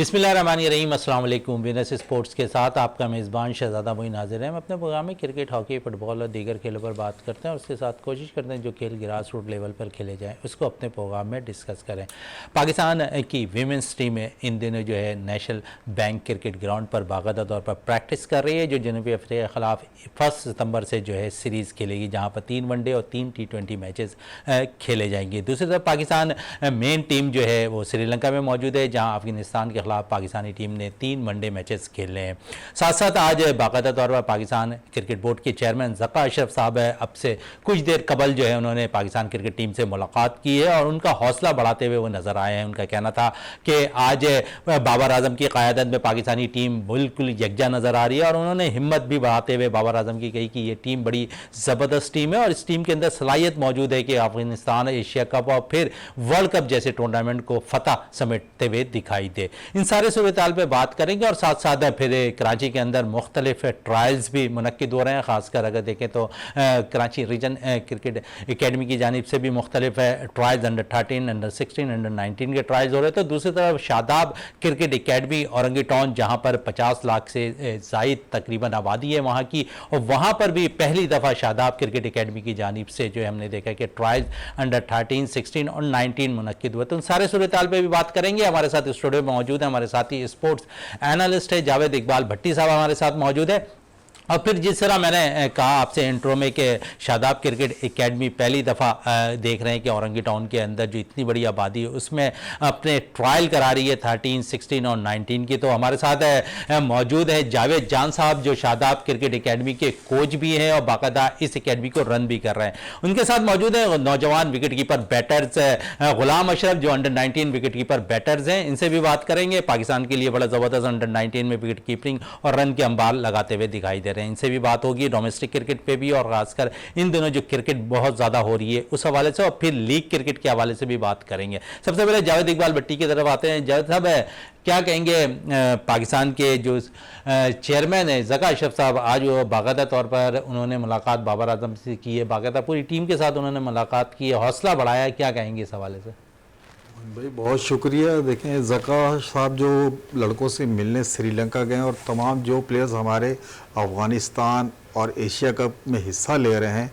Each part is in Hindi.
बिस्मिल्लाहिर्रहमानिर्रहीम। अस्सलाम वालेकुम। विनस स्पोर्ट्स के साथ आपका मेज़बान शहज़ादा मोइन हाज़िर है। हम अपने प्रोग्राम में क्रिकेट, हॉकी, फुटबॉल और दीगर खेलों पर बात करते हैं और उसके साथ कोशिश करते हैं जो खेल ग्रास रूट लेवल पर खेले जाएँ उसको अपने प्रोग्राम में डिस्कस करें। पाकिस्तान की वीमेंस टीम इन दिनों जो है नेशनल बैंक क्रिकेट ग्राउंड पर बाकायदा तौर पर प्रैक्टिस कर रही है, जो जनूबी अफ्रीका के ख़िलाफ़ 1 सितंबर से जो है सीरीज़ खेलेगी, जहाँ पर 3 वनडे और 3 T20 मैचेस खेले जाएंगे। दूसरी तरफ पाकिस्तान मेन टीम जो है वो श्रीलंका में मौजूद है, जहाँ अफगानिस्तान के खिलाफ पाकिस्तानी टीम ने 3 वनडे मैचेस खेले हैं। साथ साथ आज बाकायदा तौर पर पाकिस्तान क्रिकेट बोर्ड के चेयरमैन ज़का अशरफ साहब है, अब से कुछ देर कबल जो है उन्होंने पाकिस्तान क्रिकेट टीम से मुलाकात की है और उनका हौसला बढ़ाते हुए वो नजर आए हैं। उनका कहना था कि आज बाबर आजम की क़यादत में पाकिस्तानी टीम बिल्कुल यकजा नजर आ रही है और उन्होंने हिम्मत भी बढ़ाते हुए बाबर आजम की कही कि ये टीम बड़ी ज़बरदस्त टीम है और इस टीम के अंदर सलाहियत मौजूद है कि अफगानिस्तान एशिया कप और फिर वर्ल्ड कप जैसे टूर्नामेंट को फतह समेटते हुए दिखाई दे। इन सारे सूरत हाल पर बात करेंगे और साथ साथ फिर कराची के अंदर मुख्तलिफ ट्रायल्स भी मुनक्किद हो रहे हैं। ख़ासकर अगर देखें तो कराची रीजन क्रिकेट अकेडमी की जानिब से भी मुख्तलिफ ट्रायल्स अंडर 13, अंडर 16, अंडर 19 के ट्रायल्स हो रहे हैं। तो दूसरी तरफ Shadab cricket academy Orangi town, जहाँ पर 50 लाख से ज़ायद तकरीबन आबादी है वहाँ की, और वहाँ पर भी पहली दफ़ा शादाब क्रिकेट अकेडमी की जानिब से जो है हमने देखा कि ट्रायल्स अंडर 13, 16 और 19 मुनक्किद हुए। तो उन सारे सूरत हाल पर भी बात करेंगे। हमारे साथ स्टूडियो में मौजूद है हमारे साथी स्पोर्ट्स एनालिस्ट है जावेद इकबाल भट्टी साहब हमारे साथ मौजूद है। और फिर जिस तरह मैंने कहा आपसे इंट्रो में कि शादाब क्रिकेट एकेडमी पहली दफ़ा देख रहे हैं कि औरंगी टाउन के अंदर जो इतनी बड़ी आबादी है उसमें अपने ट्रायल करा रही है 13, 16 और 19 की। तो हमारे साथ मौजूद है जावेद जान साहब, जो शादाब क्रिकेट एकेडमी के कोच भी हैं और बाकायदा इस एकेडमी को रन भी कर रहे हैं। उनके साथ मौजूद है नौजवान विकेट कीपर बैटर्स गुलाम अशरफ, जो अंडर 19 विकेट कीपर बैटर्स हैं। इनसे भी बात करेंगे। पाकिस्तान के लिए बड़ा ज़बरदस्त अंडर 19 में विकेट कीपिंग और रन के अंबार लगाते हुए दिखाई दे रहे हैं। इनसे भी बात होगी डोमेस्टिक क्रिकेट पे भी और खासकर इन दिनों जो क्रिकेट बहुत ज़्यादा हो रही है उस हवाले से, और फिर लीग क्रिकेट के हवाले से भी बात करेंगे। सबसे पहले जावेद इकबाल भट्टी की तरफ आते हैं। जावेद साहब, क्या कहेंगे पाकिस्तान के जो चेयरमैन है ज़का अशरफ साहब, आज वो बाकायदा तौर पर उन्होंने मुलाकात बाबर आजम से की है, बाकायदा पूरी टीम के साथ उन्होंने मुलाकात की है, हौसला बढ़ाया है, क्या कहेंगे इस हवाले से? भाई बहुत शुक्रिया। देखें, ज़का साहब जो लड़कों से मिलने श्रीलंका गए और तमाम जो प्लेयर्स हमारे अफ़गानिस्तान और एशिया कप में हिस्सा ले रहे हैं,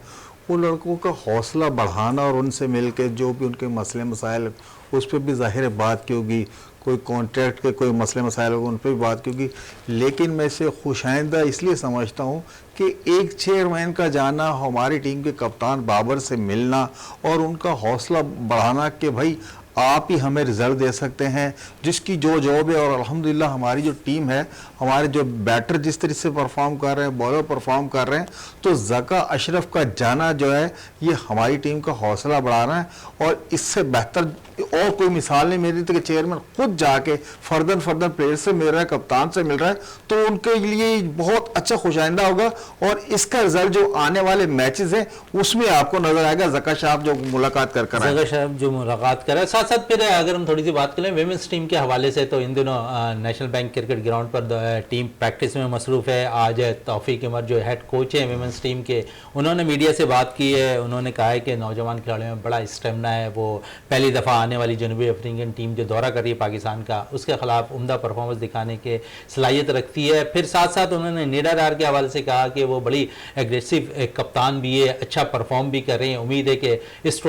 वो लड़कों का हौसला बढ़ाना और उनसे मिल के जो भी उनके मसले मसाइल उस पर भी ज़ाहिर बात की होगी, कोई कॉन्ट्रैक्ट के कोई मसले मसाइल होगा उन पर भी बात की होगी। लेकिन मैं इसे खुशाइंदा इसलिए समझता हूँ कि एक चेयरमैन का जाना, हमारी टीम के कप्तान बाबर से मिलना और उनका हौसला बढ़ाना कि भाई आप ही हमें रिजल्ट दे सकते हैं, जिसकी जो जॉब है। और अल्हम्दुलिल्लाह हमारी जो टीम है, हमारे जो बैटर जिस तरह से परफॉर्म कर रहे हैं, बॉलर परफॉर्म कर रहे हैं, तो ज़का अशरफ का जाना जो है ये हमारी टीम का हौसला बढ़ा रहा है। और इससे बेहतर और कोई मिसाल नहीं मेरी, तो कि चेयरमैन खुद जाके फर्दर प्लेयर से मिल रहा है, कप्तान से मिल रहा है, तो उनके लिए बहुत अच्छा खुशाइंदा होगा। और इसका रिजल्ट जो आने वाले मैचेस हैं उसमें आपको नजर आएगा। ज़का साहब जो मुलाकात कर रहे, साथ साथ फिर अगर हम थोड़ी सी बात करें वेमेंस टीम के हवाले से, तो इन दिनों नेशनल बैंक क्रिकेट ग्राउंड पर टीम प्रैक्टिस में मसरूफ़ है। आज तौफीक उमर जो हेड कोच है वेमेंस टीम के, उन्होंने मीडिया से बात की है। उन्होंने कहा है कि नौजवान खिलाड़ियों में बड़ा स्टेमिना है, वो पहली दफ़ा आने वाली जनूबी अफ्रीकन टीम जो दौरा कर रही है पाकिस्तान का, उसके खिलाफ उम्दा परफॉर्मेंस दिखाने के सलाहियत रखती है। फिर साथ साथ उन्होंने निडादार के हवाले से कहा कि वो बड़ी एग्रेसिव कप्तान भी है, अच्छा परफॉर्म भी कर रही है। उम्मीद है कि इस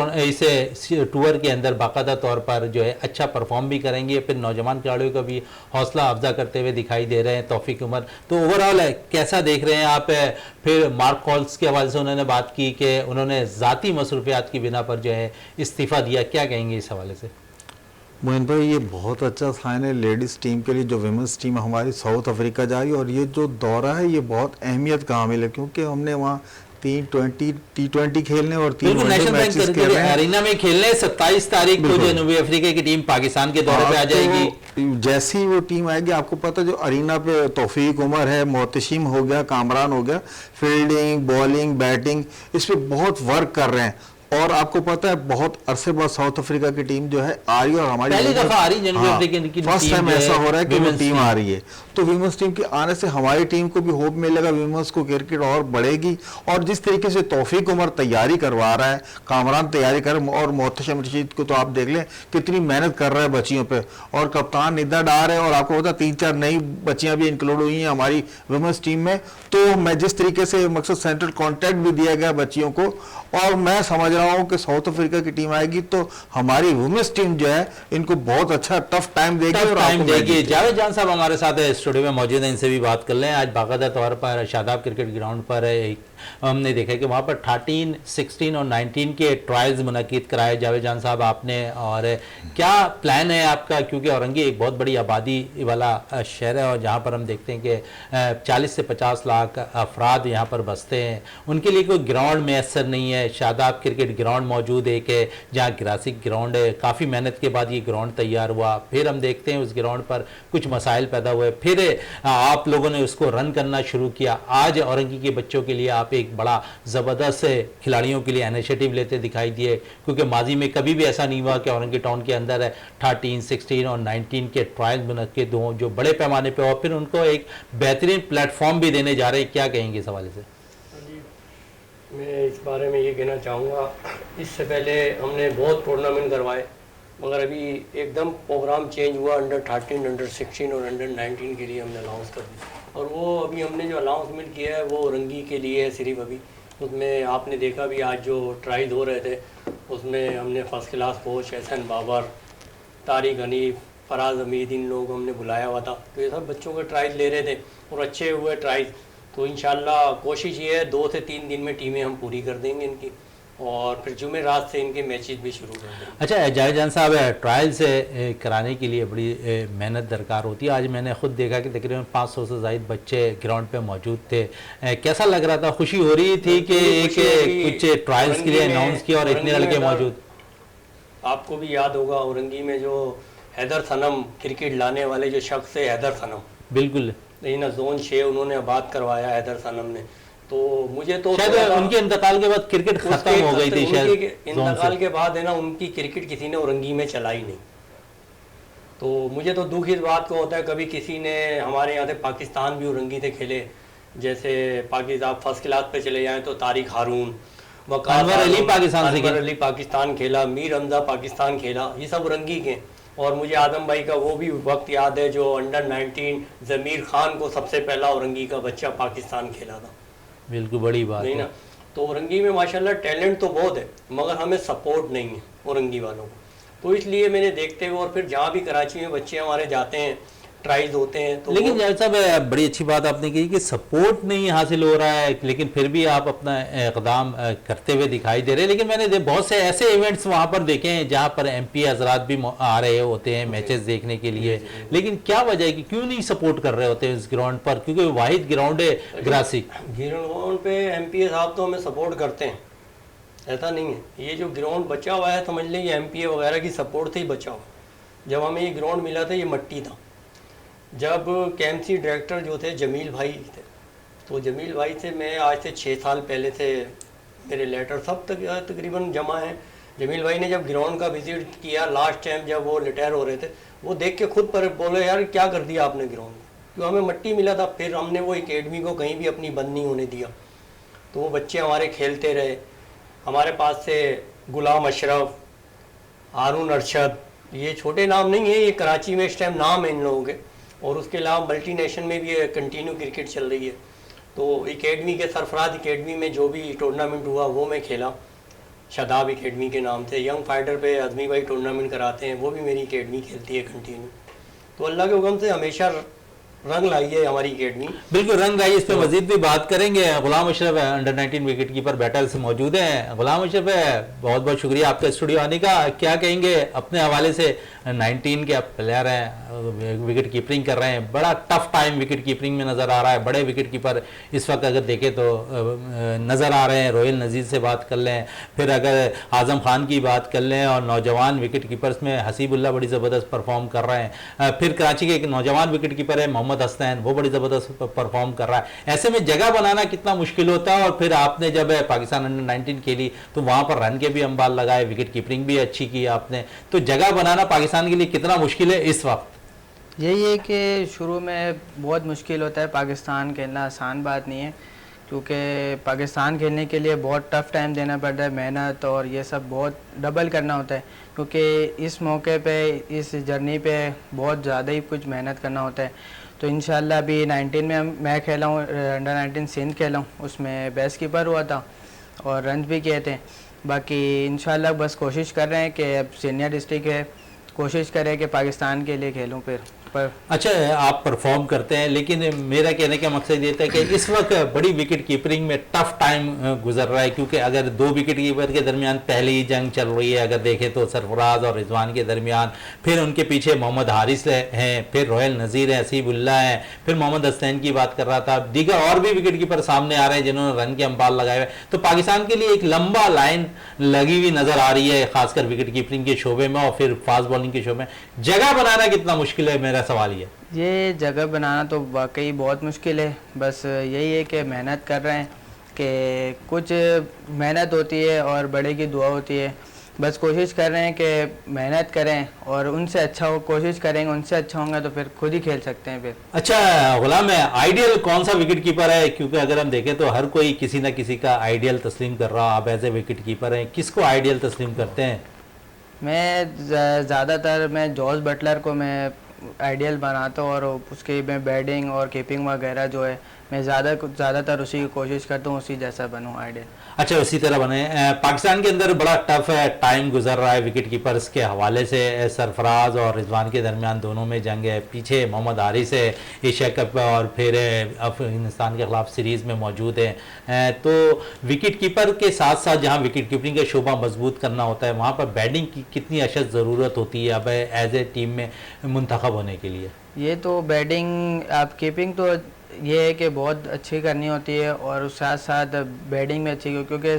टूर के अंदर बाकायदा तौर पर जो है अच्छा परफॉर्म भी करेंगे। फिर नौजवान खिलाड़ियों का भी हौसला अफजा करते हुए दिखाई दे रहे हैं तौफीक उमर। तो ओवरऑल कैसा देख रहे हैं आप? फिर मार्क कॉल्स के हवाले से उन्होंने बात की कि उन्होंने ज़ाती मसरूफियात की बिना पर जो है इस्तीफ़ा दिया, क्या कहेंगे इस हवाले से? मोइन भाई, ये बहुत अच्छा साइन है लेडीज़ टीम के लिए, जो विमेंस टीम हमारी साउथ अफ्रीका जा रही है। और ये जो दौरा है ये बहुत अहमियत का हामिल है, क्योंकि हमने वहाँ 3 T20 खेलने और 3 वनडे मैचेस खेल रहे हैं अरीना में खेलने। 27 तारीख को जनूबी अफ्रीका की टीम पाकिस्तान के दौरे पे आ जाएगी। जैसी ही वो टीम आएगी, आपको पता जो अरीना पे तौफीक उमर है, मोहतशिम हो गया, कामरान हो गया, फील्डिंग, बॉलिंग, बैटिंग, इस पे बहुत वर्क कर रहे हैं। और आपको पता है बहुत अरसे बाद साउथ अफ्रीका की टीम जो है आ रही है, और हमारी पहली दफा आ रही है जनूबी अफ्रीका की फर्स्ट टाइम ऐसा हो रहा है कि वो women's टीम team। आ रही है। तो वीमेंस टीम के आने से हमारी टीम को भी होप मिलेगा, वीमेंस को क्रिकेट और बढ़ेगी। और जिस तरीके से तौफीक उमर तैयारी करवा रहा है, कामरान तैयारी कर, और मोहतशम रशीद को तो आप देख लें कितनी मेहनत कर रहा है बच्चियों पे, और कप्तान निदा डार है, और आपको पता 3-4 नई बच्चियां भी इंक्लूड हुई हैं हमारी वुमेन्स टीम में। तो मैं जिस तरीके से मकसद सेंट्रल कॉन्ट्रैक्ट भी दिया गया बच्चियों को, और मैं समझ रहा हूं कि साउथ अफ्रीका की टीम आएगी तो हमारी वुमेन्स टीम जो है इनको बहुत अच्छा टफ टाइम देगी और टाइम आपको देगी। जावेद जान साहब हमारे साथ स्टूडियो में मौजूद हैं, इनसे भी बात कर लें। आज बाकायदा तौर पर शादाब क्रिकेट ग्राउंड पर हमने देखा कि वहाँ पर 13, 16 और 19 के ट्रायल्स मुनक़िद कराए जावेद जान साहब आपने, और क्या प्लान है आपका? क्योंकि औरंगी एक बहुत बड़ी आबादी वाला शहर है, और जहाँ पर हम देखते हैं कि 40 से 50 लाख अफराद यहाँ पर बसते हैं, उनके लिए कोई ग्राउंड मैसर नहीं है। शादाब क्रिकेट ग्राउंड मौजूद एक है जहाँ ग्रासिक ग्राउंड है, काफ़ी मेहनत के बाद ये ग्राउंड तैयार हुआ, फिर हम देखते हैं उस ग्राउंड पर कुछ मसाइल पैदा हुए, फिर आप लोगों ने उसको रन करना शुरू किया। आज औरंगी के बच्चों के लिए आप एक बड़ा ज़बरदस्त खिलाड़ियों के लिए इनिशिएटिव लेते दिखाई दिए, क्योंकि माजी में कभी भी ऐसा नहीं हुआ कि औरंगी टाउन के अंदर 13, 16 और 19 के ट्रायल मुनक़िद हों जो बड़े पैमाने पे, और फिर उनको एक बेहतरीन प्लेटफॉर्म भी देने जा रहे हैं। क्या कहेंगे इस हवाले से? मैं इस बारे में ये कहना चाहूँगा, इससे पहले हमने बहुत टूर्नामेंट करवाए, मगर अभी एकदम प्रोग्राम चेंज हुआ। अंडर 13, अंडर 16 और अंडर 19 के लिए हमने अनाउंस कर दी, और वो अभी हमने जो अनाउंसमेंट किया है वो औरंगी के लिए है सिर्फ। अभी उसमें आपने देखा भी आज जो ट्रायल हो रहे थे उसमें हमने first class coach Ehsan Babar, Tariq Hanif, Faraz Hameed, इन लोगों को हमने बुलाया हुआ था। तो ये सब बच्चों के ट्रायल ले रहे थे और अच्छे हुए ट्रायल। तो इंशाल्लाह कोशिश ये है 2 से 3 दिन में टीमें हम पूरी कर देंगे इनकी, और फिर जुमे रात से इनके मैचेस भी शुरू कर देंगे। अच्छा जावेद जान साहब, ट्रायल से कराने के लिए बड़ी मेहनत दरकार होती है। आज मैंने खुद देखा कि तकरीबन 500 से ज़ायद बच्चे ग्राउंड पे मौजूद थे। कैसा लग रहा था? खुशी हो रही थी कि कुछ ट्रायल्स के लिए अनाउंस किया और इतने लड़के मौजूद? आपको भी याद होगा औरंगी में जो हैदर सनम क्रिकेट लाने वाले जो शख्स है, हैदर सनम, बिल्कुल ना जोन 6 उन्होंने आबाद करवाया हैदर सनम ने। तो मुझे तो शायद उनके इंतकाल के बाद क्रिकेट खत्म हो गई थी, शायद इंतकाल के बाद है ना उनकी क्रिकेट किसी ने औरंगी में चलाई नहीं। तो मुझे तो दुख इस बात को होता है, कभी किसी ने हमारे यहाँ से पाकिस्तान भी औरंगी से खेले, जैसे पाकिस्तान फर्स्ट क्लास पे चले जाएं तो तारिक हारून, अनवर अली पाकिस्तान खेला, मीर हमजा पाकिस्तान खेला, ये सब औरंगी के। और मुझे आदम भाई का वो भी वक्त याद है जो अंडर 19 ज़मीर खान को सबसे पहला औरंगी का बच्चा पाकिस्तान खेला था। बिल्कुल बड़ी बात नहीं है ना। तो औरंगी में माशाल्लाह टैलेंट तो बहुत है, मगर हमें सपोर्ट नहीं है औरंगी वालों को। तो इसलिए मैंने देखते हुए, और फिर जहाँ भी कराची में बच्चे हमारे जाते हैं ट्राइज होते हैं तो लेकिन जावेद साहब बड़ी अच्छी बात आपने की कि सपोर्ट नहीं हासिल हो रहा है, लेकिन फिर भी आप अपना इक़दाम करते हुए दिखाई दे रहे हैं। लेकिन मैंने बहुत से ऐसे इवेंट्स वहाँ पर देखे हैं जहाँ पर MP हजरात भी आ रहे होते हैं मैचेस देखने के लिए, लेकिन क्या वजह है कि क्यों नहीं सपोर्ट कर रहे होते हैं इस ग्राउंड पर? क्योंकि वाहिद ग्राउंड है ग्रासिक ग्राउंड पे MP साहब तो हमें सपोर्ट करते हैं, ऐसा नहीं है। ये जो ग्राउंड बचा हुआ है समझ लें ये MP वगैरह की सपोर्ट से ही बचा हुआ। जब हमें ये ग्राउंड मिला था ये मट्टी था। जब KMC डायरेक्टर जो थे जमील भाई थे, तो जमील भाई से मैं आज से 6 साल पहले से मेरे लेटर सब तकरीबन जमा हैं। जमील भाई ने जब ग्राउंड का विजिट किया लास्ट टाइम जब वो रिटायर हो रहे थे, वो देख के खुद पर बोले यार क्या कर दिया आपने ग्राउंड में, क्यों हमें मट्टी मिला था। फिर हमने वो एकेडमी को कहीं भी अपनी बंद नहीं होने दिया, तो वो बच्चे हमारे खेलते रहे। हमारे पास से गुलाम अशरफ, हारून अरशद, ये छोटे नाम नहीं है, ये कराची में इस टाइम नाम है इन लोगों के। और उसके अलावा मल्टीनेशनल में भी कंटिन्यू क्रिकेट चल रही है। तो एकेडमी के सरफराज एकेडमी में जो भी टूर्नामेंट हुआ वो मैं खेला, शादाब एकेडमी के नाम से। यंग फाइटर पे आदमी भाई टूर्नामेंट कराते हैं, वो भी मेरी एकेडमी खेलती है कंटिन्यू। तो अल्लाह के हुक्म से हमेशा रंग लाई है हमारी एकेडमी। बिल्कुल रंग लाई, इस पर मजीद भी बात करेंगे। Ghulam Ashraf under 19 wicket keeper batter से मौजूद हैं। गुलाम अशरफ बहुत बहुत शुक्रिया आपका स्टूडियो आने का। क्या कहेंगे अपने हवाले से 19 के अब प्लेयर हैं, विकेट कीपिंग कर रहे हैं, बड़ा टफ टाइम विकेट कीपिंग में नज़र आ रहा है। बड़े विकेट कीपर इस वक्त अगर देखें तो नज़र आ रहे हैं। रोहिल नज़ीर से बात कर लें, फिर अगर आज़म खान की बात कर लें, और नौजवान विकेट कीपर्स में हसीबुल्ला बड़ी ज़बरदस्त परफॉर्म कर रहे हैं। फिर कराची के एक नौजवान विकेट कीपर है मोहम्मद हसनैन, वो बड़ी ज़बरदस्त परफॉर्म कर रहा है। ऐसे में जगह बनाना कितना मुश्किल होता है। और फिर आपने जब पाकिस्तान अंडर 19 खेली तो वहाँ पर रन के भी अंबाल लगाए, विकेट कीपिंग भी अच्छी की आपने, तो जगह बनाना पाकिस्तान के लिए कितना मुश्किल है इस वक्त? यही है कि शुरू में बहुत मुश्किल होता है, पाकिस्तान खेलना आसान बात नहीं है, क्योंकि पाकिस्तान खेलने के लिए बहुत टफ टाइम देना पड़ता है, मेहनत और ये सब बहुत डबल करना होता है, क्योंकि इस मौके पे इस जर्नी पे बहुत ज़्यादा ही कुछ मेहनत करना होता है। तो इंशाल्लाह अभी 19 में मैं खेला हूँ, अंडर 19 सिंध खेला हूँ, उसमें बेस्ट कीपर हुआ था और रन भी किए थे। बाकी इंशाल्लाह बस कोशिश कर रहे हैं कि अब सीनियर डिस्ट्रिक्ट है, कोशिश करें कि पाकिस्तान के लिए खेलूँ फिर। पर अच्छा, आप परफॉर्म करते हैं, लेकिन मेरा कहने का मकसद ये था कि इस वक्त बड़ी विकेट कीपिंग में टफ टाइम गुजर रहा है, क्योंकि अगर दो विकेट कीपर के दरमियान पहले ही जंग चल रही है, अगर देखें तो सरफराज और रिजवान के दरमियान, फिर उनके पीछे मोहम्मद हारिस हैं, फिर रोहिल नज़ीर है, हसीबुल्ला हैं, फिर मोहम्मद हसनैन की बात कर रहा था, दीगर और भी विकेट कीपर सामने आ रहे हैं जिन्होंने रन के अंपाल लगाए हुए। तो पाकिस्तान के लिए एक लंबा लाइन लगी हुई नजर आ रही है, खासकर विकेट कीपिंग के शोबे में और फिर फास्ट बॉलिंग के शोबे में। जगह बनाना कितना मुश्किल है, मेरा सवाल ये जगह बनाना तो वाकई बहुत मुश्किल है। बस यही है कि मेहनत कर रहे हैं, कि कुछ मेहनत होती है और बड़े की दुआ होती है। बस कोशिश कर रहे हैं कि मेहनत करें और उनसे अच्छा हो, कोशिश करेंगे, उनसे अच्छा होंगे तो फिर खुद ही खेल सकते हैं फिर। अच्छा गुलाम, है आइडियल कौन सा विकेट कीपर है? क्योंकि अगर हम देखें तो हर कोई किसी ना किसी का आइडियल तस्लीम कर रहा है। आप एज ए विकेट कीपर हैं, किसको आइडियल तस्लीम करते हैं? मैं ज़्यादातर मैं जॉर्ज बटलर को मैं आइडियल बनाता हूँ, और उसकी मैं बैटिंग और कीपिंग वगैरह जो है मैं ज़्यादातर उसी की कोशिश करता हूँ, उसी जैसा बनूँ आइडियल। अच्छा, उसी तरह बने। पाकिस्तान के अंदर बड़ा टफ है टाइम गुजर रहा है विकेट कीपर्स के हवाले से। सरफराज और रिजवान के दरमियान दोनों में जंग है, पीछे मोहम्मद हारिस है एशिया कप और फिर अफगानिस्तान के खिलाफ सीरीज़ में मौजूद है। तो विकेट कीपर के साथ साथ जहाँ विकेट कीपिंग का शोबा मजबूत करना होता है, वहाँ पर बैटिंग की कितनी अशद ज़रूरत होती है अब एज ए टीम में मुंतखब होने के लिए? ये तो बैटिंग, आप कीपिंग तो ये है कि बहुत अच्छी करनी होती है, और उस साथ साथ बैटिंग में अच्छी, क्योंकि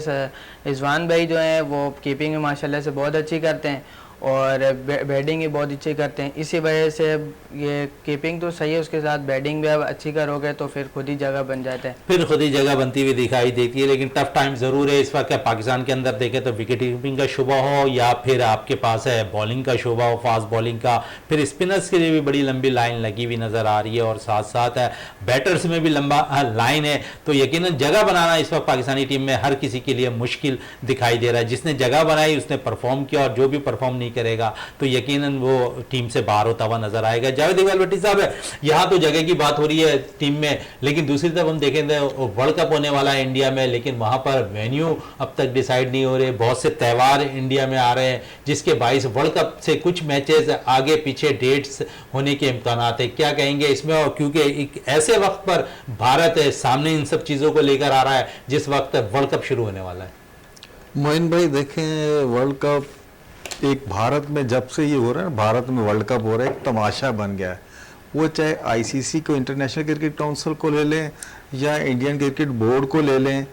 रिजवान भाई जो हैं वो कीपिंग में माशाल्लाह से बहुत अच्छी करते हैं और बैटिंग भी बहुत अच्छी करते हैं। इसी वजह से ये कीपिंग तो सही है, उसके साथ बैटिंग भी अब अच्छी करोगे तो फिर खुद ही जगह बन जाता है, फिर खुद ही जगह बनती हुई दिखाई देती है। लेकिन टफ टाइम ज़रूर है इस वक्त पाकिस्तान के अंदर। देखें तो विकेट कीपिंग का शुबा हो या फिर आपके पास है बॉलिंग का शुबा हो, फास्ट बॉलिंग का, फिर स्पिनर्स के लिए भी बड़ी लंबी लाइन लगी हुई नज़र आ रही है, और साथ साथ बैटर्स में भी लंबा लाइन है। तो यकीनन जगह बनाना इस वक्त पाकिस्तानी टीम में हर किसी के लिए मुश्किल दिखाई दे रहा है। जिसने जगह बनाई उसने परफॉर्म किया, और जो भी परफॉर्म नहीं करेगा तो यकीनन वो टीम से बाहर होता हुआ नजर आएगा। जावेद इकबाल भट्टी साहब, यहाँ तो जगह की बात हो रही है टीम में, लेकिन दूसरी तरफ हम देखें तो वर्ल्ड कप होने वाला है इंडिया में, लेकिन वहां पर वेन्यू अब तक डिसाइड नहीं हो रहे। बहुत से त्यौहार इंडिया में आ रहे हैं जिसके बाइस वर्ल्ड कप से कुछ मैचेस आगे पीछे डेट्स होने के इम्कान है। क्या कहेंगे इसमें? और क्योंकि एक ऐसे वक्त पर भारत सामने इन सब चीजों को लेकर आ रहा है जिस वक्त वर्ल्ड कप शुरू होने वाला है। मोइन भाई देखें, वर्ल्ड कप एक भारत में जब से ये हो रहा है, भारत में वर्ल्ड कप हो रहा है, एक तमाशा बन गया है। वो चाहे आईसीसी को, इंटरनेशनल क्रिकेट काउंसिल को ले लें या इंडियन क्रिकेट बोर्ड को ले लें,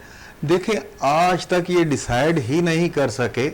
देखें आज तक ये डिसाइड ही नहीं कर सके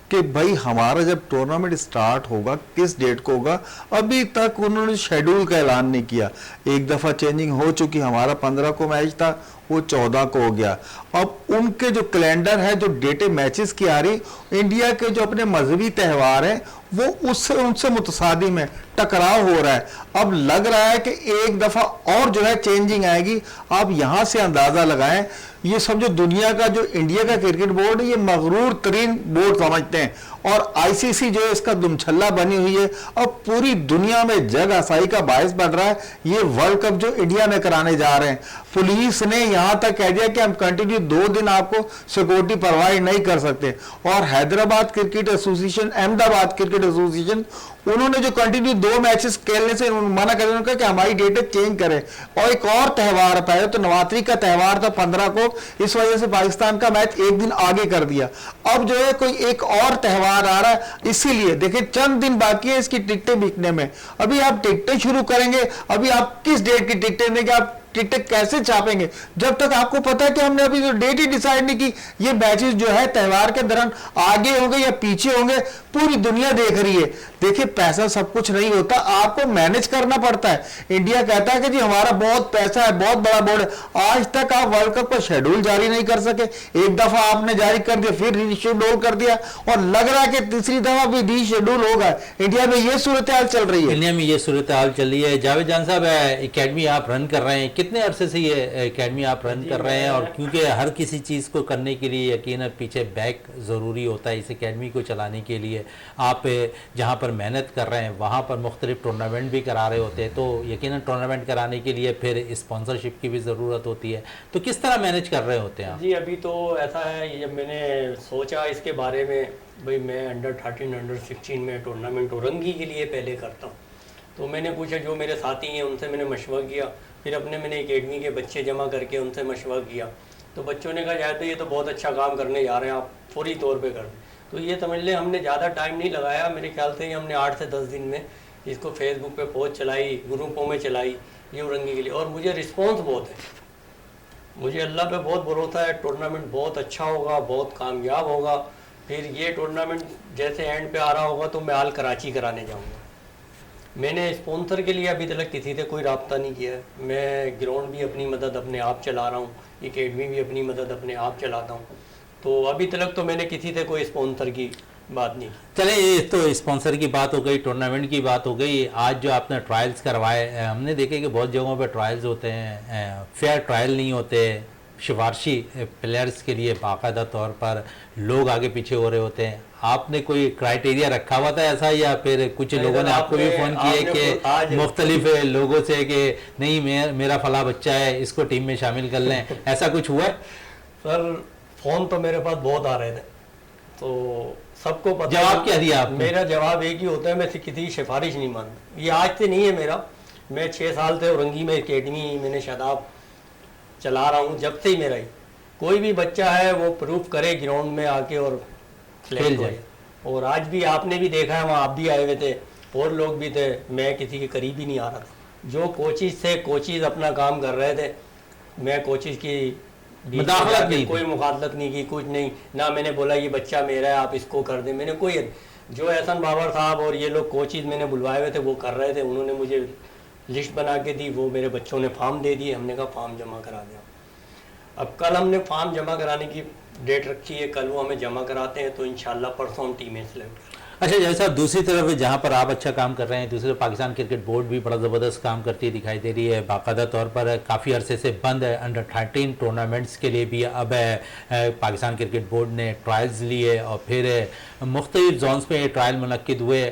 कि भाई हमारा जब टूर्नामेंट स्टार्ट होगा किस डेट को होगा। अभी तक उन्होंने शेड्यूल का ऐलान नहीं किया। एक दफ़ा चेंजिंग हो चुकी, हमारा 15 को मैच था, वो 14 को हो गया। अब उनके जो कैलेंडर है, जो डेटे मैचेस की आ रही, इंडिया के जो अपने मजहबी त्यौहार हैं वो उससे उनसे मुतसादिम है, टकराव हो रहा है। अब लग रहा है कि एक दफ़ा और जो है चेंजिंग आएगी। आप यहाँ से अंदाज़ा लगाएं, ये समझो दुनिया का जो इंडिया का क्रिकेट बोर्ड है ये मगरूर तरीन बोर्ड समझते हैं, और आईसीसी जो है इसका दुमछल्ला बनी हुई है। अब पूरी दुनिया में जग आसाई का बायस बन रहा है ये वर्ल्ड कप जो इंडिया में कराने जा रहे हैं। पुलिस ने यहां तक कह दिया कि हम कंटिन्यू 2 दिन आपको सिक्योरिटी प्रोवाइड नहीं कर सकते, और Hyderabad cricket association, Ahmedabad cricket association उन्होंने जो कंटिन्यू 2 मैचेस खेलने से मना कर दिया कि हमारी डेट चेंज करें। और एक और त्यौहार, पहले तो नवरात्रि का त्यौहार था 15 को, इस वजह से पाकिस्तान का मैच एक दिन आगे कर दिया। अब जो है कोई एक और त्यौहार आ रहा है, इसीलिए देखिए चंद दिन बाकी है इसकी टिकटें बिकने में। अभी आप टिकटें शुरू करेंगे, अभी आप किस डेट की टिकटें देंगे, आप टिकटें कैसे छापेंगे, जब तक आपको पता है कि हमने अभी जो डेट ही डिसाइड नहीं की। ये मैचेस जो है त्यौहार के दौरान आगे होंगे या पीछे होंगे, पूरी दुनिया देख रही है। देखिए पैसा सब कुछ नहीं होता, आपको मैनेज करना पड़ता है। इंडिया कहता है कि जी हमारा बहुत पैसा है, बहुत बड़ा बोर्ड है, आज तक आप वर्ल्ड कप का शेड्यूल जारी नहीं कर सके। एक दफा आपने जारी कर दिया, फिर रीशेड्यूल कर दिया, और लग रहा है कि तीसरी दफा भी रीशेड्यूल होगा। इंडिया में ये सूरत हाल चल रही है। इंडिया में ये सूरत हाल चल रही है। जावेद जान साहब, एकेडमी आप रन कर रहे हैं, कितने अरसे से ये एकेडमी आप रन कर रहे हैं? और क्योंकि हर किसी चीज़ को करने के लिए यकीनन पीछे बैक ज़रूरी होता है, इस एकेडमी को चलाने के लिए आप जहाँ पर मेहनत कर रहे हैं वहाँ पर मुख्तलिफ टूर्नामेंट भी करा रहे होते हैं, तो यकीनन टूर्नामेंट कराने के लिए फिर स्पॉन्सरशिप की भी ज़रूरत होती है, तो किस तरह मैनेज कर रहे होते हैं आप? जी अभी तो ऐसा है, जब मैंने सोचा इसके बारे में, भाई मैं अंडर 13 अंडर 16 में टूर्नामेंट औरंगी के लिए पहले करता हूँ, तो मैंने पूछा जो मेरे साथी हैं उनसे मैंने मशवरा किया, फिर मैंने एकेडमी के बच्चे जमा करके उनसे मशवरा किया, तो बच्चों ने कहा जाए तो ये तो बहुत अच्छा काम करने जा रहे हैं, आप फौरी तौर पे कर दें। तो ये समझ लें हमने ज़्यादा टाइम नहीं लगाया, मेरे ख्याल से हमने 8 से 10 दिन में इसको फेसबुक पे पोस्ट चलाई, ग्रुपों में चलाई ये औरंगी के लिए, और मुझे रिस्पॉन्स बहुत है। मुझे अल्लाह पे बहुत भरोसा है, टूर्नामेंट बहुत अच्छा होगा, बहुत कामयाब होगा। फिर ये टूर्नामेंट जैसे एंड पे आ रहा होगा तो मैं आल कराची कराने जाऊँगा। मैंने स्पॉन्सर के लिए अभी तक किसी से कोई रब्ता नहीं किया है। मैं ग्राउंड भी अपनी मदद अपने आप चला रहा हूँ, एकेडमी भी अपनी मदद अपने आप चलाता हूँ, तो अभी तक तो मैंने किसी से कोई स्पॉन्सर की बात नहीं। चले, ये तो स्पॉन्सर की बात हो गई, टूर्नामेंट की बात हो गई। आज जो आपने ट्रायल्स करवाए, हमने देखे कि बहुत जगहों पे ट्रायल्स होते हैं, फेयर ट्रायल नहीं होते, सिफारशी प्लेयर्स के लिए बाकायदा तौर पर लोग आगे पीछे हो रहे होते हैं। आपने कोई क्राइटेरिया रखा हुआ था ऐसा, या फिर कुछ लोगों ने आपको भी फ़ोन किए कि मुख्तलिफ लोगों से कि नहीं मेरा फला बच्चा है, इसको टीम में शामिल कर लें, ऐसा कुछ हुआ है? सर फ़ोन तो मेरे पास बहुत आ रहे थे, तो सबको पता। जवाब क्या दिया आपने? मेरा जवाब एक ही होता है, मैं किसी की सिफारिश नहीं मानता। ये आज से नहीं है मेरा, मैं 6 साल से औरंगी में एकेडमी मैंने शादाब चला रहा हूँ, जब से ही मेरा ही कोई भी बच्चा है वो प्रूफ करे ग्राउंड में आके और खेल जाए। और आज भी आपने भी देखा है, वहाँ आप भी आए हुए थे और लोग भी थे, मैं किसी के करीब ही नहीं आ रहा था। जो कोचिज थे, कोचिज अपना काम कर रहे थे, मैं कोचिज की मुदाखलत नहीं, कोई मुखातलत नहीं की, कुछ नहीं ना। मैंने बोला ये बच्चा मेरा है आप इसको कर दें, मैंने कोई, जो एहसन बाबर साहब और ये लोग कोचिज मैंने बुलवाए हुए थे वो कर रहे थे। उन्होंने मुझे लिस्ट बना के दी, वो मेरे बच्चों ने फॉर्म दे दिए, हमने कहा फॉर्म जमा करा दिया। अब कल हमने फॉर्म जमा कराने की डेट रखी है, कल वो हमें जमा कराते हैं, तो इंशाल्लाह परसों हम टीमें सेलेक्ट करें। अच्छा जैसा दूसरी तरफ जहाँ पर आप अच्छा काम कर रहे हैं, दूसरी तरफ पाकिस्तान क्रिकेट बोर्ड भी बड़ा ज़बरदस्त काम करती दिखाई दे रही है। बाकायदा तौर पर काफ़ी अरसे से बंद है अंडर 13 टूर्नामेंट्स के लिए भी अब पाकिस्तान क्रिकेट बोर्ड ने ट्रायल्स लिए और फिर मुख्तलिफ जोन्स में ट्रायल मुनक्किद हुए।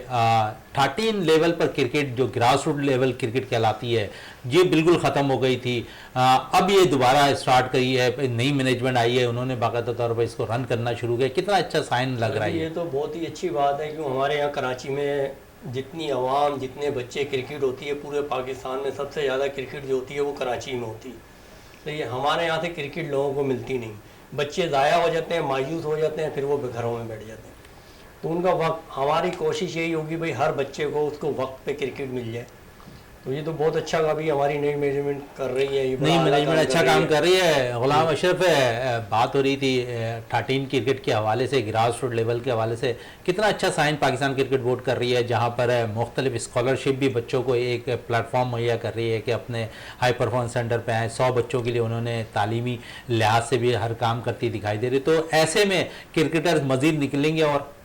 13 लेवल पर क्रिकेट जो ग्रास रूट लेवल क्रिकेट कहलाती है ये बिल्कुल ख़त्म हो गई थी। अब ये दोबारा स्टार्ट करी है, नई मैनेजमेंट आई है, उन्होंने बाकायदा तौर पर इसको रन करना शुरू किया। कितना अच्छा साइन लग रहा है ये तो बहुत ही अच्छी बात है, क्यों हमारे यहाँ कराची में जितनी आवाम, जितने बच्चे क्रिकेट होती है, पूरे पाकिस्तान में सबसे ज़्यादा क्रिकेट जो होती है वो कराची में होती है। तो ये हमारे यहाँ से क्रिकेट लोगों को मिलती नहीं, बच्चे ज़ाया हो जाते हैं, मायूस हो जाते हैं, फिर वो घरों में बैठ जाते हैं। तो उनका वक्त, हमारी कोशिश यही होगी भाई हर बच्चे को उसको वक्त पे क्रिकेट मिल जाए। तो ये तो बहुत अच्छा अभी हमारी नई मैनेजमेंट कर रही है, नई मैनेजमेंट अच्छा काम कर रही है। गुलाम अशरफ, बात हो रही थी 13 क्रिकेट के हवाले से, ग्रास रूट लेवल के हवाले से, कितना अच्छा साइन पाकिस्तान क्रिकेट बोर्ड कर रही है, जहाँ पर मुख्तलिफ स्कॉलरशिप भी बच्चों को एक प्लेटफॉर्म मुहैया कर रही है कि अपने हाई परफॉर्मेंस सेंटर पे आए। 100 बच्चों के लिए उन्होंने तालीमी लिहाज से भी हर काम करती दिखाई दे रही। तो ऐसे में क्रिकेटर्स मज़ीद निकलेंगे। और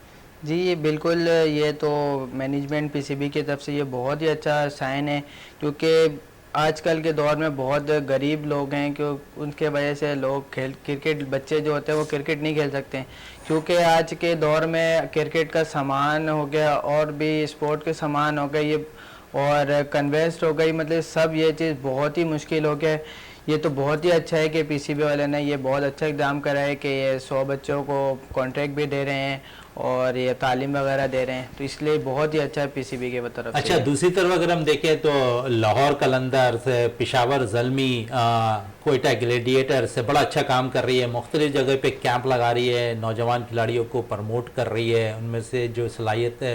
जी ये बिल्कुल, ये तो मैनेजमेंट पीसीबी की तरफ से ये बहुत ही अच्छा साइन है, क्योंकि आजकल के दौर में बहुत गरीब लोग हैं कि उनके वजह से लोग क्रिकेट, बच्चे जो होते हैं वो क्रिकेट नहीं खेल सकते हैं, क्योंकि आज के दौर में क्रिकेट का सामान हो गया और भी स्पोर्ट के सामान हो गए ये, और कन्वेस्ट हो गई, मतलब सब ये चीज़ बहुत ही मुश्किल हो गया है। ये तो बहुत ही अच्छा है कि पीसीबी वाले ने ये बहुत अच्छा इकदाम करा है कि ये 100 बच्चों को कॉन्ट्रैक्ट भी दे रहे हैं और ये तालीम वगैरह दे रहे हैं, तो इसलिए बहुत ही अच्छा है पीसीबी के तरफ अच्छा, से। दूसरी तरफ अगर हम देखें तो लाहौर कलंदर से, पेशावर ज़ल्मी, कोयटा ग्लेडिएटर से बड़ा अच्छा काम कर रही है, मुख्तलिफ जगह पे कैंप लगा रही है, नौजवान खिलाड़ियों को प्रमोट कर रही है, उनमें से जो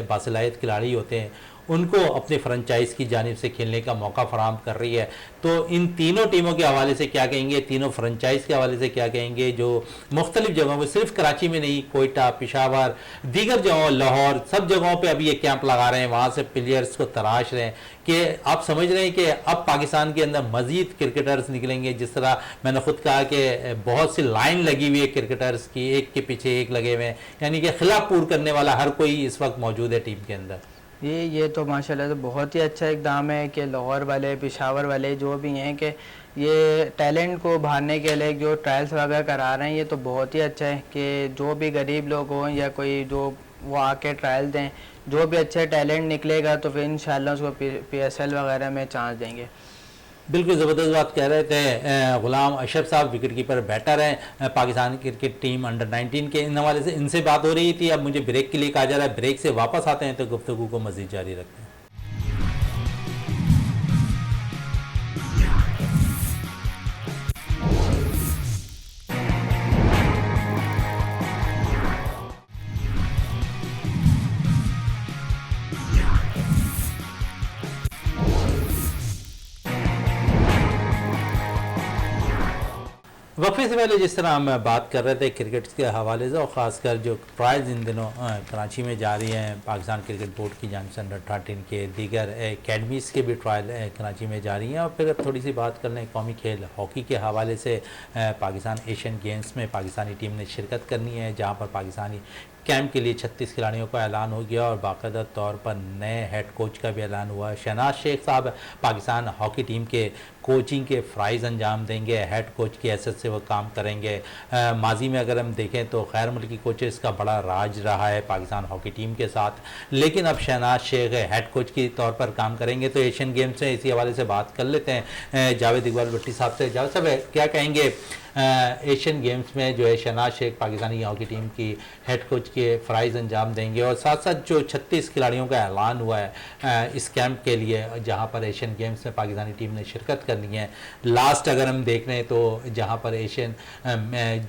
बासलाहियत खिलाड़ी होते हैं उनको अपने फ्रेंचाइज की जानिब से खेलने का मौका फराहम कर रही है। तो इन तीनों टीमों के हवाले से क्या कहेंगे, तीनों फ्रेंचाइज के हवाले से क्या कहेंगे जो मुख्तलिफ जगहों पर, सिर्फ कराची में नहीं, कोयटा, पेशावर, दीगर जगहों, लाहौर, सब जगहों पे अभी ये कैंप लगा रहे हैं, वहाँ से प्लेयर्स को तराश रहे हैं कि आप समझ रहे हैं कि अब पाकिस्तान के अंदर मज़ीद क्रिकेटर्स निकलेंगे। जिस तरह मैंने खुद कहा कि बहुत सी लाइन लगी हुई है क्रिकेटर्स की, एक के पीछे एक लगे हुए हैं, यानी कि खिलाफ पूर करने वाला हर कोई इस वक्त मौजूद है टीम के अंदर। ये तो माशाल्लाह तो बहुत ही अच्छा इकदाम है कि लाहौर वाले, पेशावर वाले जो भी हैं कि ये टैलेंट को उभारने के लिए जो ट्रायल्स वगैरह करा रहे हैं, ये तो बहुत ही अच्छा है कि जो भी गरीब लोग हों या कोई जो वो आके ट्रायल दें, जो भी अच्छे टैलेंट निकलेगा तो फिर इंशाल्लाह उसको PSL वगैरह में चांस देंगे। बिल्कुल ज़बरदस्त बात कह रहे थे गुलाम अशरफ साहब, विकेट कीपर बैटर हैं पाकिस्तान क्रिकेट टीम अंडर 19 के। इन हवाले से इनसे बात हो रही थी। अब मुझे ब्रेक के लिए कहा जा रहा है, ब्रेक से वापस आते हैं तो गुफ्तगू को मज़ीद जारी रखते हैं। वक्फे से पहले जिस तरह हम बात कर रहे थे क्रिकेट के हवाले से, और ख़ासकर जो ट्रायल्स इन दिनों कराची में जारी हैं, पाकिस्तान क्रिकेट बोर्ड की जानिब से अंडर 13 के, दीगर एकेडमीज़ के भी ट्रायल कराची में जारी हैं। और फिर अब थोड़ी सी बात कर लें कौमी खेल हॉकी के हवाले से। पाकिस्तान एशियन गेम्स में पाकिस्तानी टीम ने शिरकत करनी है, जहाँ पर पाकिस्तानी कैंप के लिए 36 खिलाड़ियों का ऐलान हो गया और बाकायदा तौर पर नए हेड कोच का भी ऐलान हुआ है। शहनाज शेख साहब पाकिस्तान हॉकी टीम के कोचिंग के फ़राइज़ अंजाम देंगे, हेड कोच की हैसियत से वो काम करेंगे। माजी में अगर हम देखें तो गैर मुल्की कोचेस का बड़ा राज रहा है पाकिस्तान हॉकी टीम के साथ, लेकिन अब शहनाज शेख हेड कोच के तौर पर काम करेंगे। तो एशियन गेम्स में इसी हवाले से बात कर लेते हैं जावेद इकबाल भट्टी साहब से। जावेद साहब, क्या कहेंगे एशियन गेम्स में जो है शहनाज शेख पाकिस्तानी हॉकी टीम की हेड कोच के फ़राइज़ अंजाम देंगे, और साथ साथ जो 36 खिलाड़ियों का ऐलान हुआ है इस कैंप के लिए, जहां पर एशियन गेम्स में पाकिस्तानी टीम ने शिरकत करनी है। लास्ट अगर हम देख लें तो जहां पर एशियन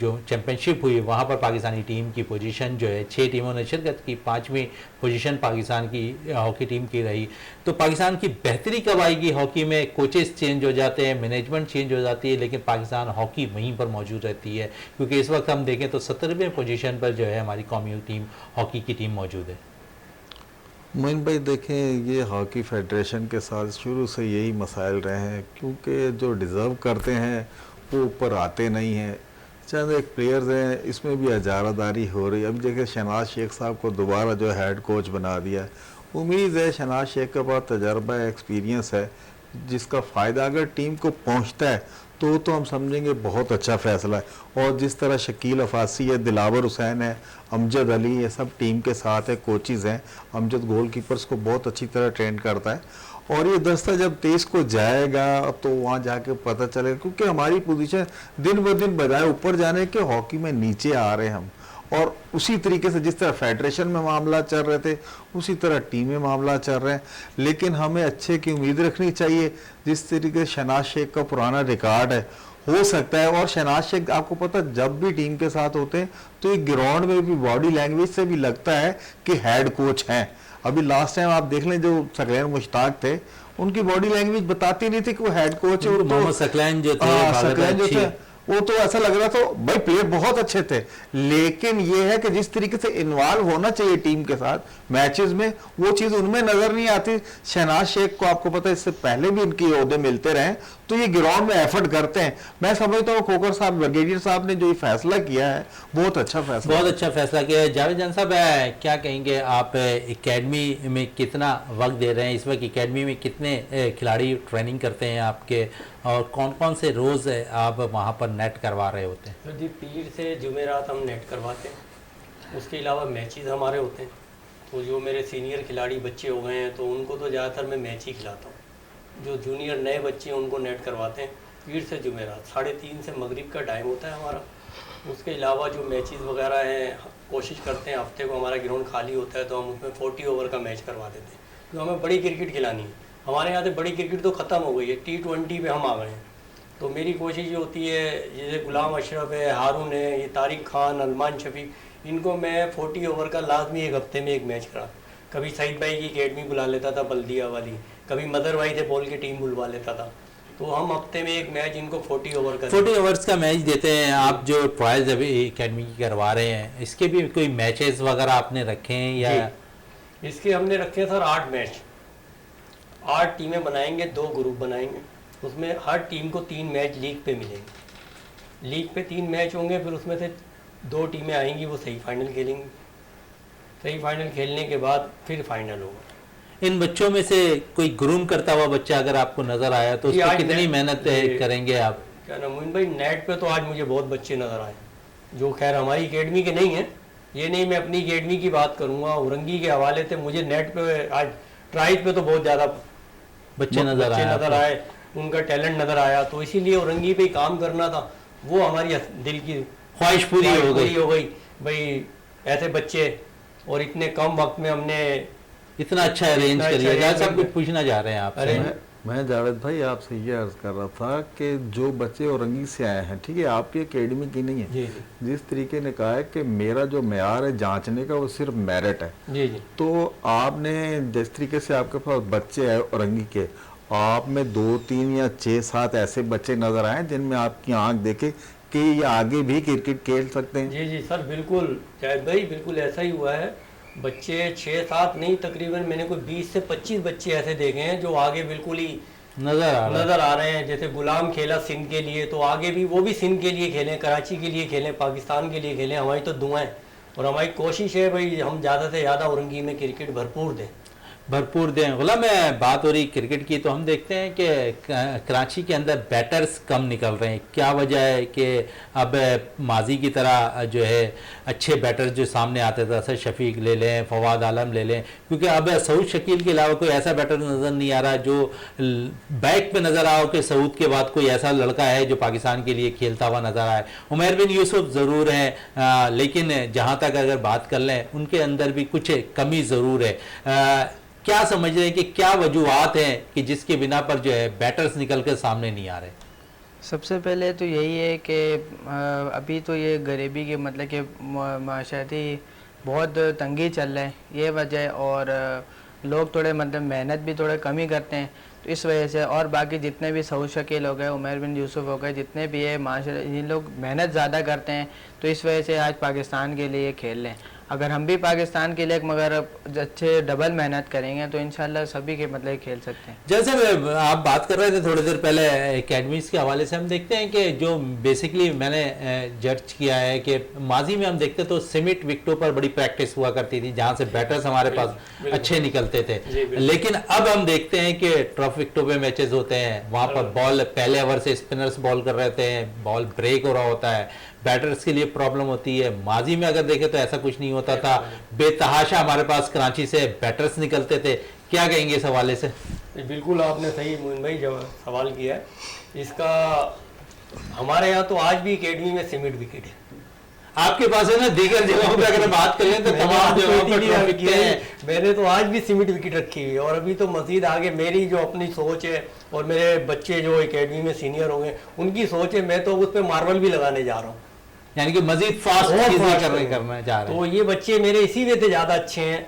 जो चैम्पियनशिप हुई वहां पर पाकिस्तानी टीम की पोजीशन जो है 6 टीमों ने शिरकत की, 5वीं पोजीशन पाकिस्तान की हॉकी टीम की रही। तो पाकिस्तान की बेहतरी कब आएगी हॉकी में? कोचेस चेंज हो जाते हैं, मैनेजमेंट चेंज हो जाती है, लेकिन पाकिस्तान हॉकी वहीं पर मौजूद रहती है, क्योंकि इस वक्त हम देखें तो 17वें पोजीशन पर जो है हमारी कौमी टीम हॉकी की टीम मौजूद है। मोइन भाई, देखें ये हॉकी फेडरेशन के साथ शुरू से यही मसाइल रहे हैं, क्योंकि जो डिज़र्व करते हैं वो ऊपर आते नहीं हैं। चंद एक प्लेयर्स हैं, इसमें भी हजारादारी हो रही है। अब देखिए शहनाज शेख साहब को दोबारा जो हेड कोच बना दिया। उम्मीद है शहनाज शेख के पास तजर्बा एक्सपीरियंस है, जिसका फ़ायदा अगर टीम को पहुंचता है तो हम समझेंगे बहुत अच्छा फ़ैसला है। और जिस तरह शकील अफासी है, दिलावर हुसैन है, अमजद अली, ये सब टीम के साथ है, कोचिज़ हैं। अमजद गोलकीपर्स को बहुत अच्छी तरह ट्रेन करता है, और ये दस्ता जब 23 को जाएगा तो वहाँ जाके पता चलेगा, क्योंकि हमारी पोजीशन दिन ब दिन बजाय ऊपर जाने के हॉकी में नीचे आ रहे हैं हम। और उसी तरीके से जिस तरह फेडरेशन में मामला चल रहे थे उसी तरह टीम में मामला चल रहे हैं। लेकिन हमें अच्छे की उम्मीद रखनी चाहिए। जिस तरीके से शहनाज शेख का पुराना रिकॉर्ड है, हो सकता है। और शहनाज शेख आपको पता, जब भी टीम के साथ होते हैं तो एक ग्राउंड में भी बॉडी लैंग्वेज से भी लगता है कि हेड कोच हैं। अभी लास्ट टाइम आप देख लें, जो सकलैन मुश्ताक थे, उनकी बॉडी लैंग्वेज बताती नहीं थी कि वो हेड कोच है। मोहम्मद सकलैन जो थे, वो तो ऐसा लग रहा था भाई प्लेयर बहुत अच्छे थे, लेकिन ये है कि जिस तरीके से इन्वॉल्व होना चाहिए टीम के साथ मैचेस में, वो चीज़ उनमें नजर नहीं आती। शहनाज शेख को आपको पता है इससे पहले भी इनके ओहदे मिलते रहे, तो ये ग्राउंड में एफर्ट करते हैं। मैं समझता हूँ खोकर साहब, ब्रिगेडियर साहब ने जो ये फैसला किया है बहुत अच्छा फैसला, बहुत अच्छा फैसला किया है। जावेद जान साहब, क्या कहेंगे आप, एकेडमी में कितना वक्त दे रहे हैं इस वक्त? एकेडमी में कितने खिलाड़ी ट्रेनिंग करते हैं आपके, और कौन कौन से रोज़ आप वहाँ पर नेट करवा रहे होते हैं? तो जी, पीर से जुमेरात हम नेट करवाते हैं। उसके अलावा मैचेस हमारे होते हैं। तो जो मेरे सीनियर खिलाड़ी बच्चे हो गए हैं तो उनको तो ज़्यादातर मैं मैच ही खिलाता हूँ। जो जूनियर नए बच्चे हैं उनको नेट करवाते हैं। पीर से जुमेरात 3:30 से मगरिब का टाइम होता है हमारा। उसके अलावा जो मैचेस वगैरह हैं, कोशिश करते हैं हफ्ते को हमारा ग्राउंड खाली होता है तो हम उसमें 40 ओवर का मैच करवा देते हैं, तो हमें बड़ी क्रिकेट खिलानी है। हमारे यहाँ से बड़ी क्रिकेट तो ख़त्म हो गई है, T20 पे हम आ गए हैं। तो मेरी कोशिश ये होती है, जैसे गुलाम अशरफ है, हारून है, ये तारिक खान, अरमान शफीक, इनको मैं 40 ओवर का लाजमी एक हफ्ते में एक मैच करा। कभी सईद भाई की अकेडमी बुला लेता था बल्दिया वाली, कभी मदर भाई से बोल के टीम बुलवा लेता था, तो हम हफ्ते में एक मैच इनको 40 ओवर का 40 ओवर्स का मैच देते हैं। आप जो ट्रायल्स अभी एकेडमी की करवा रहे हैं, इसके भी कोई मैचेस वगैरह आपने रखे हैं या? इसके हमने रखे हैं सर 8 मैच। 8 टीमें बनाएंगे, 2 ग्रुप बनाएंगे, उसमें हर टीम को 3 मैच लीग पे मिलेंगे। लीग पे 3 मैच होंगे, फिर उसमें से 2 टीमें आएंगी, वो सही फाइनल खेलेंगी। सही फाइनल खेलने के बाद फिर फाइनल होगा। इन बच्चों में से कोई ग्रूम करता हुआ बच्चा अगर आपको नजर आया तो उस जी, पर आज कितनी मैं- मेहनत जी। करेंगे आप? क्या नाम मोइन भाई, नेट पे तो आज मुझे बहुत बच्चे नज़र आए, जो खैर हमारी एकेडमी के नहीं हैं। ये नहीं, मैं अपनी एकेडमी की बात करूंगा, औरंगी के हवाले से मुझे नेट पे आज ट्राइज पे तो बहुत ज़्यादा बच्चे नजर आए, उनका टैलेंट नज़र आया, तो इसीलिए औरंगी पे ही काम करना था। वो हमारी दिल की ख्वाहिश पूरी हो गई भाई, ऐसे बच्चे और इतने कम वक्त में हमने इतना अच्छा अरेंज अच्छा करिए। arrange सब कुछ कर- पूछना चाह रहे हैं आपसे। अरे मैं जावेद भाई आपसे ये अर्ज कर रहा था कि जो बच्चे औरंगी से आए हैं, ठीक है, आपकी एकेडमी की नहीं है, जी जी जिस तरीके ने कहा है कि मेरा जो मेयार है जांचने का वो सिर्फ मेरिट है, जी जी तो आपने जिस तरीके से आपके पास बच्चे हैं औरंगी के, आप में 2, 3 या 6, 7 ऐसे बच्चे नजर आए जिनमें आपकी आंख देखे कि ये आगे भी क्रिकेट खेल सकते हैं? जी जी सर, बिल्कुल जाहिद भाई, बिल्कुल ऐसा ही हुआ है। बच्चे 6-7 नहीं, तकरीबन मैंने कोई 20 से 25 बच्चे ऐसे देखे हैं जो आगे बिल्कुल ही नजर आ रहे हैं। जैसे गुलाम खेला सिंध के लिए, तो आगे भी वो भी सिंध के लिए खेलें, कराची के लिए खेलें, पाकिस्तान के लिए खेलें। हमारी तो दुआएं और हमारी कोशिश है भाई, हम ज़्यादा से ज़्यादा औरंगी में क्रिकेट भरपूर दें। गुलाम, में बात हो रही क्रिकेट की, तो हम देखते हैं कि कराची के अंदर बैटर्स कम निकल रहे हैं। क्या वजह है कि अब माजी की तरह जो है अच्छे बैटर्स जो सामने आते थे, असद शफीक ले लें, फवाद आलम ले लें, क्योंकि अब सऊद शकील के अलावा कोई ऐसा बैटर नज़र नहीं आ रहा जो बैक पे नज़र आओ कि सऊद के बाद कोई ऐसा लड़का है जो पाकिस्तान के लिए खेलता हुआ नज़र आए। उमर बिन यूसुफ ज़रूर हैं, लेकिन जहाँ तक अगर बात कर लें उनके अंदर भी कुछ कमी ज़रूर है। क्या समझ रहे हैं कि क्या वजूहात हैं कि जिसके बिना पर जो है बैटर्स निकल कर सामने नहीं आ रहे? सबसे पहले तो यही है कि अभी तो ये गरीबी के मतलब कि माशरती बहुत तंगी चल रहा है, ये वजह है। और लोग थोड़े मतलब मेहनत भी थोड़े कम ही करते हैं, तो इस वजह से। और बाकी जितने भी सऊद शकील हो गए, उमर बिन यूसुफ हो गए, जितने भी है माशा, ये लोग मेहनत ज़्यादा करते हैं, तो इस वजह से आज पाकिस्तान के लिए खेल रहे हैं। अगर हम भी पाकिस्तान के लिए मगर अच्छे डबल मेहनत करेंगे तो इंशाल्लाह सभी के मतलब खेल सकते हैं। जैसे आप बात कर रहे थे थोड़ी देर पहले एकेडमीज़ के हवाले से, हम देखते हैं कि जो बेसिकली मैंने जज किया है कि माजी में हम देखते तो सीमिट विकेटों पर बड़ी प्रैक्टिस हुआ करती थी, जहां से बैटर्स हमारे पास अच्छे निकलते थे। लेकिन अब हम देखते हैं कि ट्रफ विकेटों पे मैचेस होते हैं, वहां पर बॉल पहले ओवर से स्पिनर्स बॉल कर रहे थे, बॉल ब्रेक हो रहा होता है, बैटर्स के लिए प्रॉब्लम होती है। माजी में अगर देखें तो ऐसा कुछ नहीं होता था, बेतहाशा हमारे पास कराची से बैटर्स निकलते थे। क्या कहेंगे इस हवाले से? बिल्कुल आपने सही मोइन भाई जब सवाल किया है इसका। हमारे यहाँ तो आज भी एकेडमी में सीमिट विकेट है। आपके पास है ना, दीगर जगहों पे अगर बात कर लें तो तमाम जगहों पे ट्रॉफी के हैं। मैंने तो आज भी सीमिट विकेट रखी हुई है, और अभी तो मजीद आगे मेरी जो अपनी सोच है और मेरे बच्चे जो एकेडमी में सीनियर होंगे उनकी सोच है, मैं तो उस पर मार्बल भी लगाने जा रहा हूँ, यानी कि मजीद फास्ट चीजें करना चाह रहे हैं। तो ये बच्चे मेरे इसी वजह से ज़्यादा अच्छे हैं।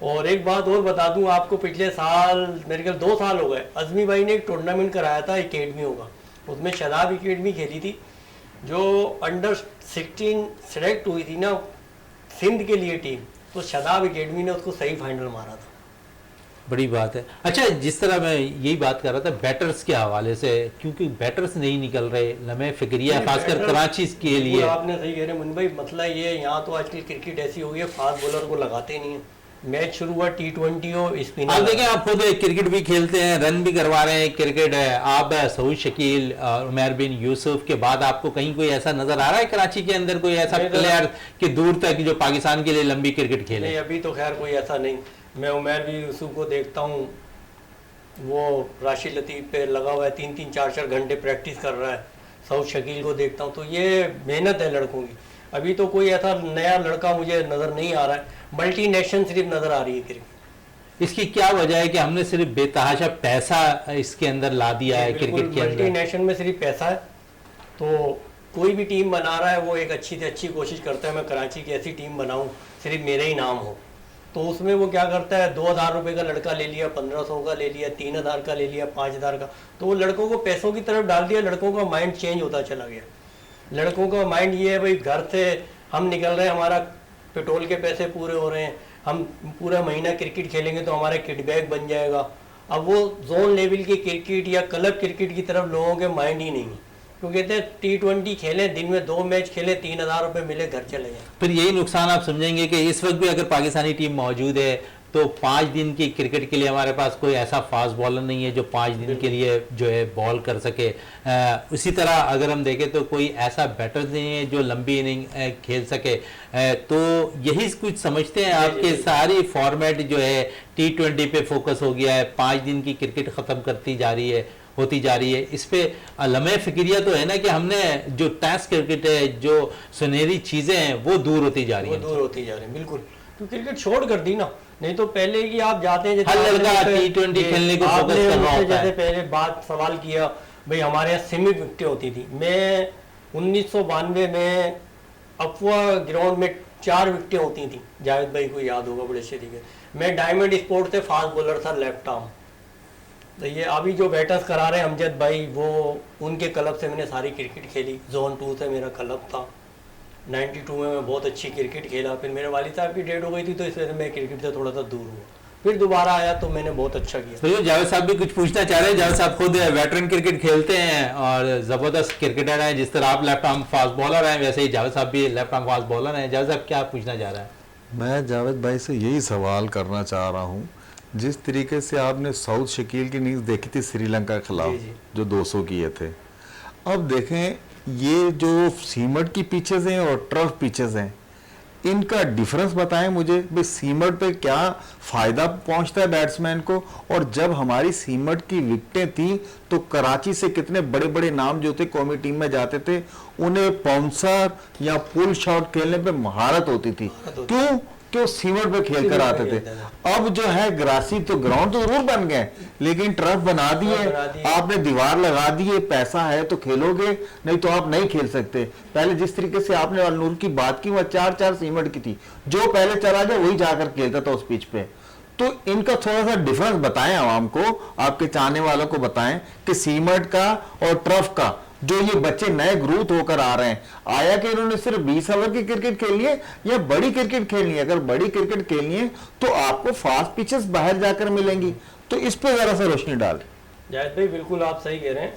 और एक बात और बता दूं आपको, पिछले साल मेरे ख्याल 2 साल हो गए, अजमी भाई ने एक टूर्नामेंट कराया था एकेडमियों का, उसमें शदाब एकेडमी खेली थी, जो अंडर 16 सेलेक्ट हुई थी ना सिंध के लिए टीम, तो शदाब एकेडमी ने उसको सही फाइनल मारा था। बड़ी बात है। अच्छा, जिस तरह मैं यही बात कर रहा था बैटर्स के हवाले से, क्योंकि बैटर्स नहीं निकल रहे, लम्हे फिक्रिया खासकर कराची के लिए। आपने सही कह रहे मुन भाई, मतलब ये यहाँ तो आजकल क्रिकेट ऐसी हो गई है, फास्ट बॉलर को लगाते नहीं है। मैच शुरू हुआ T20 हो, स्पिनर। आप देखें, आप खुद क्रिकेट भी खेलते हैं, रन भी करवा रहे हैं, क्रिकेट है। आप सऊद शकील, उमर बिन यूसुफ के बाद आपको कहीं कोई ऐसा नजर आ रहा है कराची के अंदर कोई ऐसा प्लेयर कि दूर तक जो पाकिस्तान के लिए लंबी क्रिकेट खेले? नहीं, अभी तो खैर कोई ऐसा नहीं। मैं उमर बिन यूसुफ को देखता हूँ, वो राशिद लतीफ़ पे लगा हुआ है, 3-3 4-4 घंटे प्रैक्टिस कर रहा है। सऊद शकील को देखता हूँ तो ये मेहनत है लड़कों की। अभी तो कोई ऐसा नया लड़का मुझे नज़र नहीं आ रहा है, मल्टी नेशन सिर्फ नज़र आ रही है क्रिकेट। इसकी क्या वजह है कि हमने सिर्फ बेतहाशा पैसा इसके अंदर ला दिया है क्रिकेट के मल्टी अंदर? नेशन में सिर्फ पैसा है, तो कोई भी टीम बना रहा है वो एक अच्छी से अच्छी कोशिश करता है मैं कराची की ऐसी टीम बनाऊं सिर्फ मेरे ही नाम हो। तो उसमें वो क्या करता है, 2,000 रुपये का लड़का ले लिया, 1,500 का ले लिया, 3,000 का ले लिया, 5,000 का, तो वो लड़कों को पैसों की तरफ डाल दिया। लड़कों का माइंड चेंज होता चला गया। लड़कों का माइंड ये है भाई घर से हम निकल रहे हैं, हमारा पेट्रोल के पैसे पूरे हो रहे हैं, हम पूरा महीना क्रिकेट खेलेंगे तो हमारा किट बैग बन जाएगा। अब वो जोन लेवल की क्रिकेट या क्लब क्रिकेट की तरफ लोगों के माइंड ही नहीं है। तो कहते हैं T20 खेलें, दिन में 2 मैच खेलें, 3,000 रुपये मिले, घर चले जाएं। फिर यही नुकसान आप समझेंगे कि इस वक्त भी अगर पाकिस्तानी टीम मौजूद है तो 5 दिन की क्रिकेट के लिए हमारे पास कोई ऐसा फास्ट बॉलर नहीं है जो 5 दिन के लिए जो है बॉल कर सके। उसी तरह अगर हम देखें तो कोई ऐसा बैटर नहीं है जो लंबी इनिंग खेल सके। तो यही कुछ समझते हैं आपके सारी फॉर्मेट जो है T20 पे फोकस हो गया है, 5 दिन की क्रिकेट ख़त्म होती जा रही है। इस पे लम्हे फिक्रिया तो है ना कि हमने जो टेस्ट क्रिकेट है, जो सुनहरी चीज़ें हैं वो दूर होती जा रही हैं। दूर होती जा रही है बिल्कुल। तो क्रिकेट छोड़ कर दी ना, नहीं तो पहले की आप जाते हैं हर लड़का T20 खेलने को फोकस कर रहा होता है। जैसे पहले बात सवाल किया भाई हमारे यहाँ सीमित विकेटें होती थी। मैं 1992 में अफवा ग्राउंड में 4 विकेटें होती थी, जावेद भाई को याद होगा बड़े अच्छे तरीके। मैं डायमंड स्पोर्ट से फास्ट बॉलर था, लेफ्ट आर्म। तो ये अभी जो बैटर्स करा रहे हैं अमजद भाई, वो उनके क्लब से मैंने सारी क्रिकेट खेली। जोन 2 से मेरा क्लब था। 92 में मैं बहुत अच्छी क्रिकेट खेला। फिर मेरे वालिद साहब की डेट हो गई थी तो इस वजह से मैं क्रिकेट से थोड़ा सा दूर हुआ। फिर दोबारा आया तो मैंने बहुत अच्छा किया। तो जावेद साहब भी कुछ पूछना चाह रहे हैं। जावेद साहब खुद वेटरन क्रिकेट खेलते हैं और ज़बरदस्त क्रिकेटर हैं। जिस तरह आप लेफ्ट आर्म फास्ट बॉलर हैं वैसे ही जावेद साहब भी लेफ्ट आर्म फास्ट बॉलर हैं। जावेद साहब क्या पूछना चाह रहा है? मैं जावेद भाई से यही सवाल करना चाह रहा हूँ, जिस तरीके से आपने सऊद शकील की इनिंग्स देखी थी श्रीलंका के खिलाफ जो 200 किए थे, अब देखें ये जो सीमट की पिचेस हैं और टर्फ पिचेस हैं, इनका डिफरेंस बताएं मुझे। भाई सीमट पे क्या फ़ायदा पहुंचता है बैट्समैन को, और जब हमारी सीमट की विकेटें थी तो कराची से कितने बड़े बड़े नाम जो थे कौमी टीम में जाते थे, उन्हें बाउंसर या पुल शॉट खेलने पे महारत होती थी। क्यों? क्यों? सीमट पे खेल कर आते थे। अब जो है ग्रासी तो ग्राउंड तो जरूर बन गए, लेकिन टर्फ बना दिए, आपने दीवार लगा दिए, पैसा है तो खेलोगे, नहीं तो आप नहीं खेल सकते। पहले जिस तरीके से आपने अलनूर की बात की, वह 4-4 सीमट की थी, जो पहले चला जाए वही जाकर खेलता था उस पिच पे। तो इनका थोड़ा सा डिफरेंस बताएं आवाम को, आपके चाहने वालों को बताएं कि सीमट का और टर्फ का जो ये बच्चे नए ग्रोथ होकर आ रहे हैं, आया कि इन्होंने सिर्फ 20 ओवर की क्रिकेट खेलनी है या बड़ी क्रिकेट खेलनी है? अगर बड़ी क्रिकेट खेलनी है तो आपको फास्ट पिचेस बाहर जाकर मिलेंगी। तो इस पे जरा सा रोशनी डाल। जायद भाई बिल्कुल आप सही कह रहे हैं।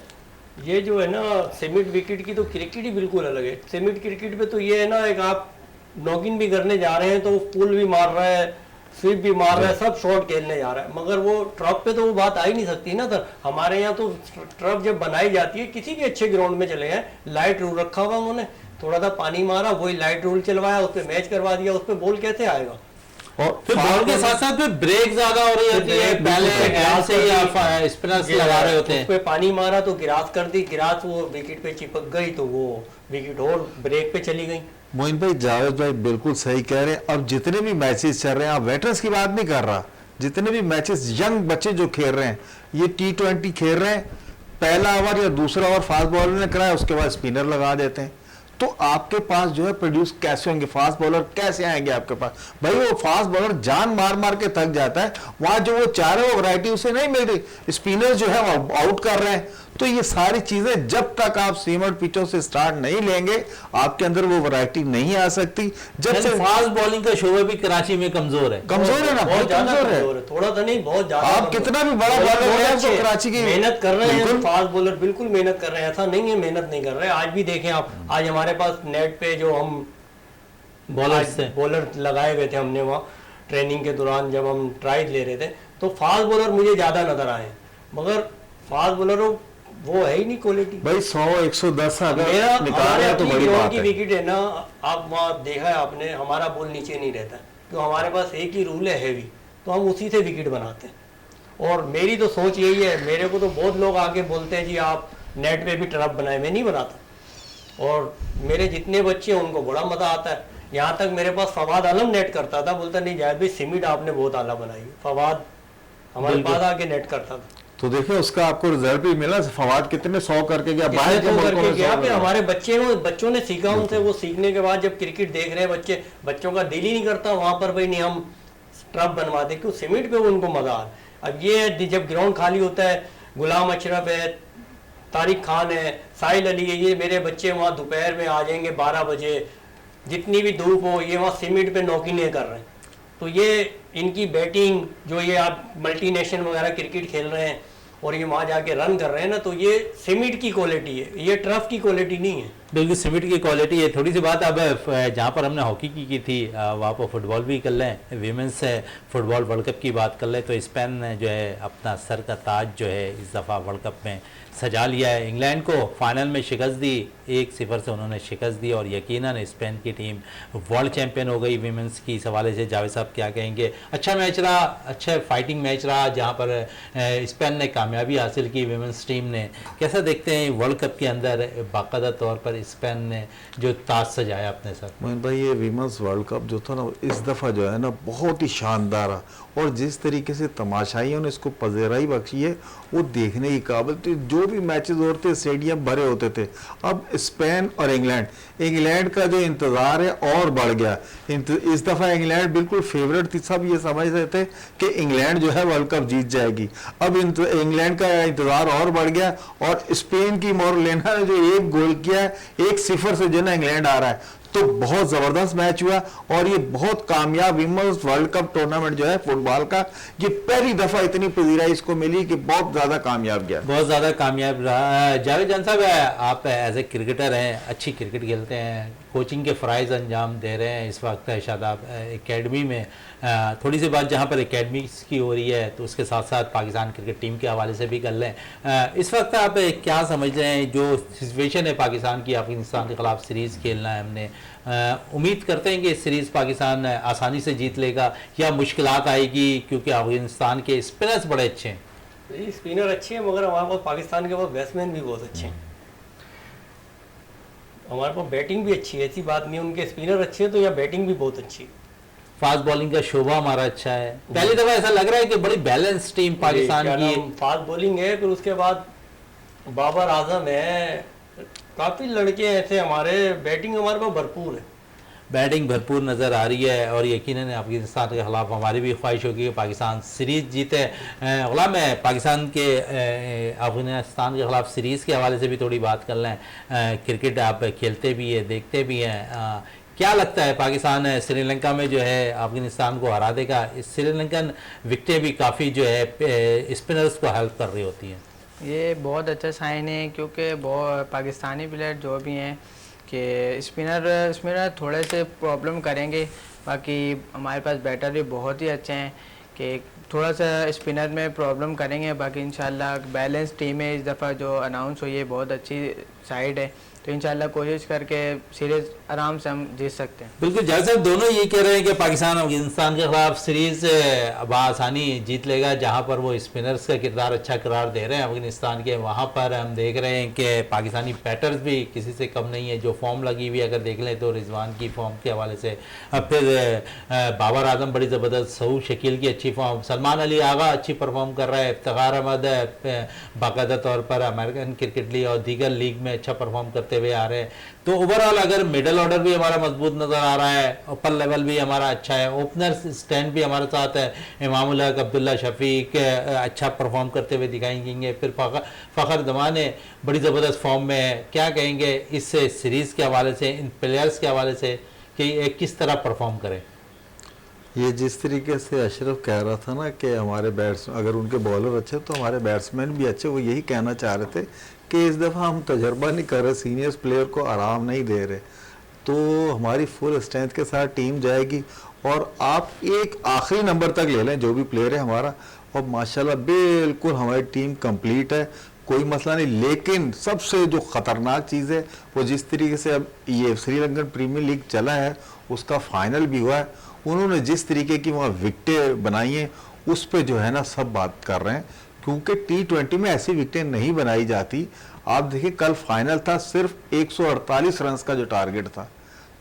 ये जो है ना सेमिट विकेट की तो क्रिकेट ही बिल्कुल अलग है। सेमिट क्रिकेट पे तो ये है ना, एक आप नॉकिंग भी करने जा रहे हैं तो पुल भी मार रहा है, स्वीप भी मार रहा है, सब शॉट खेलने जा रहा है। मगर वो ट्रफ पे तो वो बात आ ही नहीं सकती ना सर। हमारे यहाँ तो ट्रफ जब बनाई जाती है, किसी भी अच्छे ग्राउंड में चले गए, लाइट रूल रखा हुआ उन्होंने, थोड़ा सा पानी मारा, वही लाइट रूल चलवाया, उस पर मैच करवा दिया, उस पर बॉल कैसे आएगा? और फिर बॉल के साथ साथ फिर ब्रेक ज्यादा हो रही होती है, पहले हैंड से ही आप स्पिनर्स लगा रहे होते हैं। उस पे पानी मारा तो गिरास कर दी, गिरास वो विकेट पे चिपक गई तो वो विकेट और ब्रेक पे चली गई। मोइन भाई, जावेद भाई बिल्कुल सही कह रहे हैं। अब जितने भी मैचेस चल रहे हैं, आप वेटरन्स की बात नहीं कर रहा, जितने भी मैचेस यंग बच्चे जो खेल रहे हैं, ये T20 खेल रहे हैं, पहला ओवर या दूसरा ओवर फास्ट बॉलर ने कराया, उसके बाद स्पिनर लगा देते हैं। तो आपके पास जो है प्रोड्यूस कैसे होंगे? फास्ट बॉलर कैसे आएंगे आपके पास? भाई वो फास्ट बॉलर जान मार मार के थक जाता है, वहां जो वो चाह रहे वो वैरायटी उसे नहीं मिल रही, स्पिनर जो है वो आउट कर रहे हैं। तो ये सारी चीजें जब तक आप सीमट पिचों से स्टार्ट नहीं लेंगे, आपके अंदर वो वैरायटी नहीं आ सकती। जब से फास्ट बॉलिंग का शोबा भी कराची में कमजोर है। कमजोर है ना, बहुत कमजोर है। थोड़ा सा नहीं, बहुत ज्यादा। आप कितना भी बड़ा बॉलर है तो कराची की मेहनत कर रहे हैं, फास्ट बॉलर बिल्कुल मेहनत कर रहे हैं, ऐसा नहीं है मेहनत नहीं कर रहे हैं। आज भी देखें आप, आज हमारे पास नेट पे जो हम बॉलर लगाए हुए थे, हमने वहाँ ट्रेनिंग के दौरान जब हम ट्रायल ले रहे थे, तो फास्ट बॉलर मुझे ज्यादा नजर आए, मगर फास्ट बॉलरों वो है ही नहीं क्वालिटी। भाई 100-110 अगर मेरा निकाल रहे तो बड़ी बात है। विकेट है ना, आप वहाँ देखा है आपने, हमारा बॉल नीचे नहीं रहता, तो हमारे पास एक ही रूल है हैवी, तो हम उसी से विकेट बनाते हैं। और मेरी तो सोच यही है, मेरे को तो बहुत लोग आके बोलते हैं जी आप नेट पे भी टर्फ बनाए, मैं नहीं बनाता। और मेरे जितने बच्चे हैं उनको बड़ा मज़ा आता है। यहाँ तक मेरे पास फवाद आलम नेट करता था, बोलता नहीं जायद भाई सीमेंट आपने बहुत आला बनाई। फवाद हमारे पास आके नेट करता था। तो देखिए उसका आपको रिजल्ट भी मिला। फवाद कितने 100 करके गया, बाहर के मुल्कों में 100 गया। फिर गया। हमारे बच्चों ने सीखा उनसे, वो सीखने के बाद जब क्रिकेट देख रहे हैं बच्चों का दिल ही नहीं करता वहां पर भाई नहीं हम टर्फ बनवाते, क्यों सीमेंट पे उनको मजा आ। अब ये जब ग्राउंड खाली होता है, गुलाम अशरफ है, तारिक खान है, साहिल अली है, ये मेरे बच्चे वहाँ दोपहर में आ जाएंगे 12 बजे, जितनी भी धूप हो ये वहाँ सीमेंट पे नौकीने कर रहे हैं। तो ये इनकी बैटिंग जो ये आप मल्टीनेशनल वगैरह क्रिकेट खेल रहे हैं और ये वहाँ जाके रन कर रहे हैं ना, तो ये सीमेंट की क्वालिटी है, ये टर्फ की क्वालिटी नहीं है। बिल्कुल सीमेंट की क्वालिटी है। थोड़ी सी बात अब जहाँ पर हमने हॉकी की थी वहाँ पर फुटबॉल भी कर लें, वीमेंस फुटबॉल वर्ल्ड कप की बात कर लें तो स्पेन ने जो है अपना सर का ताज जो है इस दफ़ा वर्ल्ड कप में सजा लिया है। इंग्लैंड को फाइनल में शिकस्त दी, 1-0 से उन्होंने शिकस्त दी और यकीनन स्पेन की टीम वर्ल्ड चैंपियन हो गई वीमेंस की। इस हवाले से जावेद साहब क्या कहेंगे? अच्छा मैच रहा, अच्छा फाइटिंग मैच रहा जहाँ पर स्पेन ने कामयाबी हासिल की वीमेंस टीम ने। कैसा देखते हैं वर्ल्ड कप के अंदर बाकायदा तौर पर स्पेन ने जो ताज सजाया अपने सर? मोहन भाई ये वीमेंस वर्ल्ड कप जो था ना इस दफ़ा जो है ना बहुत ही शानदार है और जिस तरीके से तमाशाइयों ने इसको पजेराई बख्शी है वो देखने की काबिल थी। जो भी मैचेस होते स्टेडियम भरे होते थे। अब स्पेन और इंग्लैंड का जो इंतज़ार है और बढ़ गया। इस दफ़ा इंग्लैंड बिल्कुल फेवरेट थी, सब ये समझ रहे थे कि इंग्लैंड जो है वर्ल्ड कप जीत जाएगी। अब इंग्लैंड का इंतज़ार और बढ़ गया और स्पेन की मोरलेना ने जो एक गोल किया है 1-0 से जो ना इंग्लैंड आ रहा है, तो बहुत ज़बरदस्त मैच हुआ और ये बहुत कामयाब वीमेंस वर्ल्ड कप टूर्नामेंट जो है फुटबॉल का, ये पहली दफ़ा इतनी पजीराई इसको मिली कि बहुत ज़्यादा कामयाब गया, बहुत ज़्यादा कामयाब रहा। जावेद जान साहब आप एज ए क्रिकेटर हैं, अच्छी क्रिकेट खेलते हैं, कोचिंग के फ़राइज़ अंजाम दे रहे हैं इस वक्त शादाब एकेडमी में। थोड़ी सी बात जहाँ पर एकेडमी की हो रही है तो उसके साथ साथ पाकिस्तान क्रिकेट टीम के हवाले से भी कर लें। इस वक्त आप क्या समझ रहे हैं जो सिचुएशन है पाकिस्तान की, अफगानिस्तान के ख़िलाफ़ सीरीज़ खेलना है हमने, उम्मीद करते हैं कि इस सीरीज़ पाकिस्तान आसानी से जीत लेगा या मुश्किलात आएगी क्योंकि अफगानिस्तान के स्पिनर्स बड़े अच्छे हैं? स्पिनर अच्छे हैं मगर हमारे पास पाकिस्तान के पास बैट्समैन भी बहुत अच्छे हैं, हमारे पास बैटिंग भी अच्छी है, ऐसी बात नहीं है। उनके स्पिनर अच्छे हैं तो यहाँ बैटिंग भी बहुत अच्छी है। फास्ट बॉलिंग का शोभा हमारा अच्छा है। पहली दफा ऐसा लग रहा है कि बड़ी बैलेंस टीम पाकिस्तान की। फास्ट बॉलिंग है, फिर उसके बाद बाबर आजम है, काफ़ी लड़के ऐसे हमारे, बैटिंग हमारे पास भरपूर है। बैटिंग भरपूर नज़र आ रही है और यकीनन अफगानिस्तान के ख़िलाफ़ हमारी भी ख्वाहिश होगी कि पाकिस्तान सीरीज़ जीते। गुलाम है पाकिस्तान के अफगानिस्तान के ख़िलाफ़ सीरीज़ के हवाले से भी थोड़ी बात कर लें। क्रिकेट आप खेलते भी हैं, देखते भी हैं, क्या लगता है पाकिस्तान श्रीलंका में जो है अफगानिस्तान को हरा देगा? श्रीलंकन विकटें भी काफ़ी जो है स्पिनर्स को हेल्प कर रही होती हैं। ये बहुत अच्छा साइन है क्योंकि बहुत पाकिस्तानी प्लेयर जो भी हैं कि स्पिनर थोड़े से प्रॉब्लम करेंगे, बाकी हमारे पास बैटर भी बहुत ही अच्छे हैं कि थोड़ा सा स्पिनर में प्रॉब्लम करेंगे, बाकी इंशाल्लाह बैलेंस टीम है। इस दफ़ा जो अनाउंस हुई है बहुत अच्छी साइड है, तो इंशाल्लाह कोशिश करके सीरीज़ आराम से हम जीत सकते हैं। बिल्कुल जावेद साहब दोनों ये कह रहे हैं कि पाकिस्तान अफगानिस्तान के खिलाफ सीरीज़ बआसानी जीत लेगा। जहां पर वो स्पिनर्स का किरदार अच्छा करार दे रहे हैं अफगानिस्तान के, वहां पर हम देख रहे हैं कि पाकिस्तानी बैटर्स भी किसी से कम नहीं है। जो फॉर्म लगी हुई अगर देख लें तो रिजवान की फॉर्म के हवाले से, फिर बाबर आजम बड़ी ज़बरदस्त, सऊद शकील की अच्छी फॉर्म, सलमान अली आगा अच्छी परफॉर्म कर रहा है, इफ्तिखार अहमद बाकायदा तौर पर अमेरिकन क्रिकेट लीग और दीगर लीग में अच्छा परफॉर्म करते हुए आ रहे हैं। तो ओवरऑल अगर मिडल ऑर्डर भी हमारा मजबूत नज़र आ रहा है, अपर लेवल भी हमारा अच्छा है, ओपनर स्टैंड भी हमारे साथ है, इमामुल हक, अब्दुल्ला शफीक अच्छा परफॉर्म करते हुए दिखाई देंगे, फिर फ़खर जमान बड़ी ज़बरदस्त फॉर्म में है। क्या कहेंगे इस सीरीज़ के हवाले से, इन प्लेयर्स के हवाले से कि किस तरह परफॉर्म करें? ये जिस तरीके से अशरफ कह रहा था ना कि हमारे अगर उनके बॉलर अच्छे तो हमारे बैट्समैन भी अच्छे, वो यही कहना चाह रहे थे कि इस दफ़ा हम तजर्बा नहीं कर रहे, सीनियर्स प्लेयर को आराम नहीं दे रहे, तो हमारी फुल स्ट्रेंथ के साथ टीम जाएगी और आप एक आखिरी नंबर तक ले लें जो भी प्लेयर है हमारा, और माशाल्लाह बिल्कुल हमारी टीम कंप्लीट है, कोई मसला नहीं। लेकिन सबसे जो ख़तरनाक चीज़ है वो जिस तरीके से अब ये श्रीलंकन प्रीमियर लीग चला है, उसका फाइनल भी हुआ है, उन्होंने जिस तरीके की वहाँ विकटें बनाई हैं उस पे जो है ना सब बात कर रहे हैं, क्योंकि T20 में ऐसी विकेटें नहीं बनाई जाती। आप देखिए कल फाइनल था, सिर्फ 148 रन का जो टारगेट था,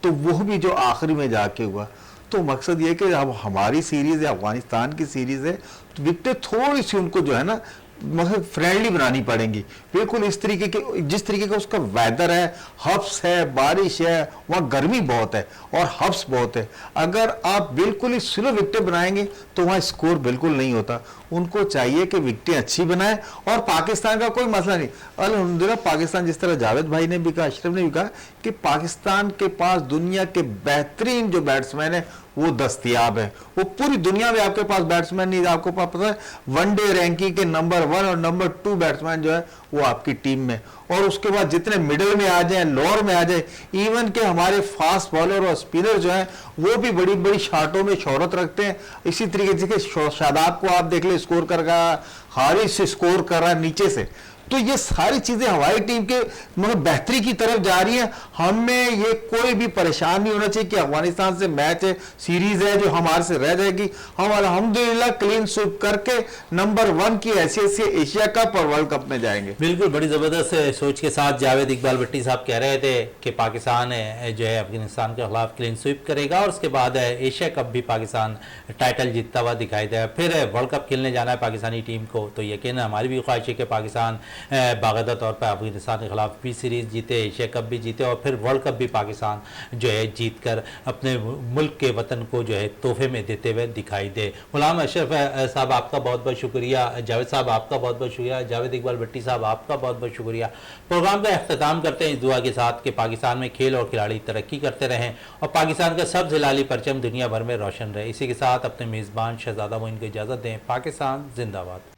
तो वो भी जो आखिरी में जाके हुआ। तो मकसद ये कि अब हमारी सीरीज है, अफगानिस्तान की सीरीज है, तो विकेटें थोड़ी सी उनको जो है ना मतलब फ्रेंडली बनानी पड़ेंगी, बिल्कुल इस तरीके के जिस तरीके का उसका वेदर है, हब्स है, बारिश है, वहाँ गर्मी बहुत है और हब्स बहुत है। अगर आप बिल्कुल ही स्लो विकेटें बनाएंगे तो वहाँ स्कोर बिल्कुल नहीं होता। उनको चाहिए कि विकेटें अच्छी बनाएं, और पाकिस्तान का कोई मसला नहीं। अल्हम्दुलिल्लाह पाकिस्तान, जिस तरह जावेद भाई ने भी कहा, अशरफ ने भी कहा कि पाकिस्तान के पास दुनिया के बेहतरीन जो बैट्समैन है वो दस्तयाब है। वो पूरी दुनिया में आपके पास बैट्समैन नहीं, आपको पता है वनडे रैंकिंग के नंबर 1 और नंबर 2 बैट्समैन जो है वो आपकी टीम में, और उसके बाद जितने मिडिल में आ जाए, लोअर में आ जाए, इवन के हमारे फास्ट बॉलर और स्पिनर जो हैं वो भी बड़ी बड़ी शॉटों में शोहरत रखते हैं। इसी तरीके से शादाब को आप देख ले, स्कोर कर रहा, हारिस से स्कोर कर रहा है नीचे से। तो ये सारी चीजें हमारी टीम के मतलब बेहतरी की तरफ जा रही हैं। हमें ये कोई भी परेशान नहीं होना चाहिए कि अफगानिस्तान से मैच है, सीरीज है जो हमारे से रह जाएगी। हम अल्हम्दुलिल्लाह क्लीन स्वीप करके नंबर 1 की हैसियत से एशिया कप और वर्ल्ड कप में जाएंगे। बिल्कुल, बड़ी ज़बरदस्त सोच के साथ जावेद इकबाल भट्टी साहब कह रहे थे कि पाकिस्तान जो है अफगानिस्तान के खिलाफ क्लीन स्वीप करेगा, और उसके बाद एशिया कप भी पाकिस्तान टाइटल जीतता हुआ दिखाई देगा। फिर वर्ल्ड कप खेलने जाना है पाकिस्तानी टीम को, तो यकीन हमारी भी ख्वाहिश है कि पाकिस्तान बाकायदा तौर पर अफगानिस्तान के खिलाफ भी सीरीज़ जीते, एशिया कप भी जीते, और फिर वर्ल्ड कप भी पाकिस्तान जो है जीत कर अपने मुल्क के वतन को जो है तोहफे में देते हुए दिखाई दे। गुलाम अशरफ साहब आपका बहुत बहुत शुक्रिया, जावेद साहब आपका बहुत बहुत शुक्रिया, जावेद इकबाल भट्टी साहब आपका बहुत बहुत शुक्रिया। प्रोग्राम का अख्ताम करते हैं इस दुआ के साथ कि पाकिस्तान में खेल और खिलाड़ी तरक्की करते रहें और पाकिस्तान का सब्ज़ हिलाली परचम दुनिया भर में रोशन रहे। इसी के साथ अपने मेज़बान शहजादा मोइन को इजाज़त दें। पाकिस्तान जिंदाबाद।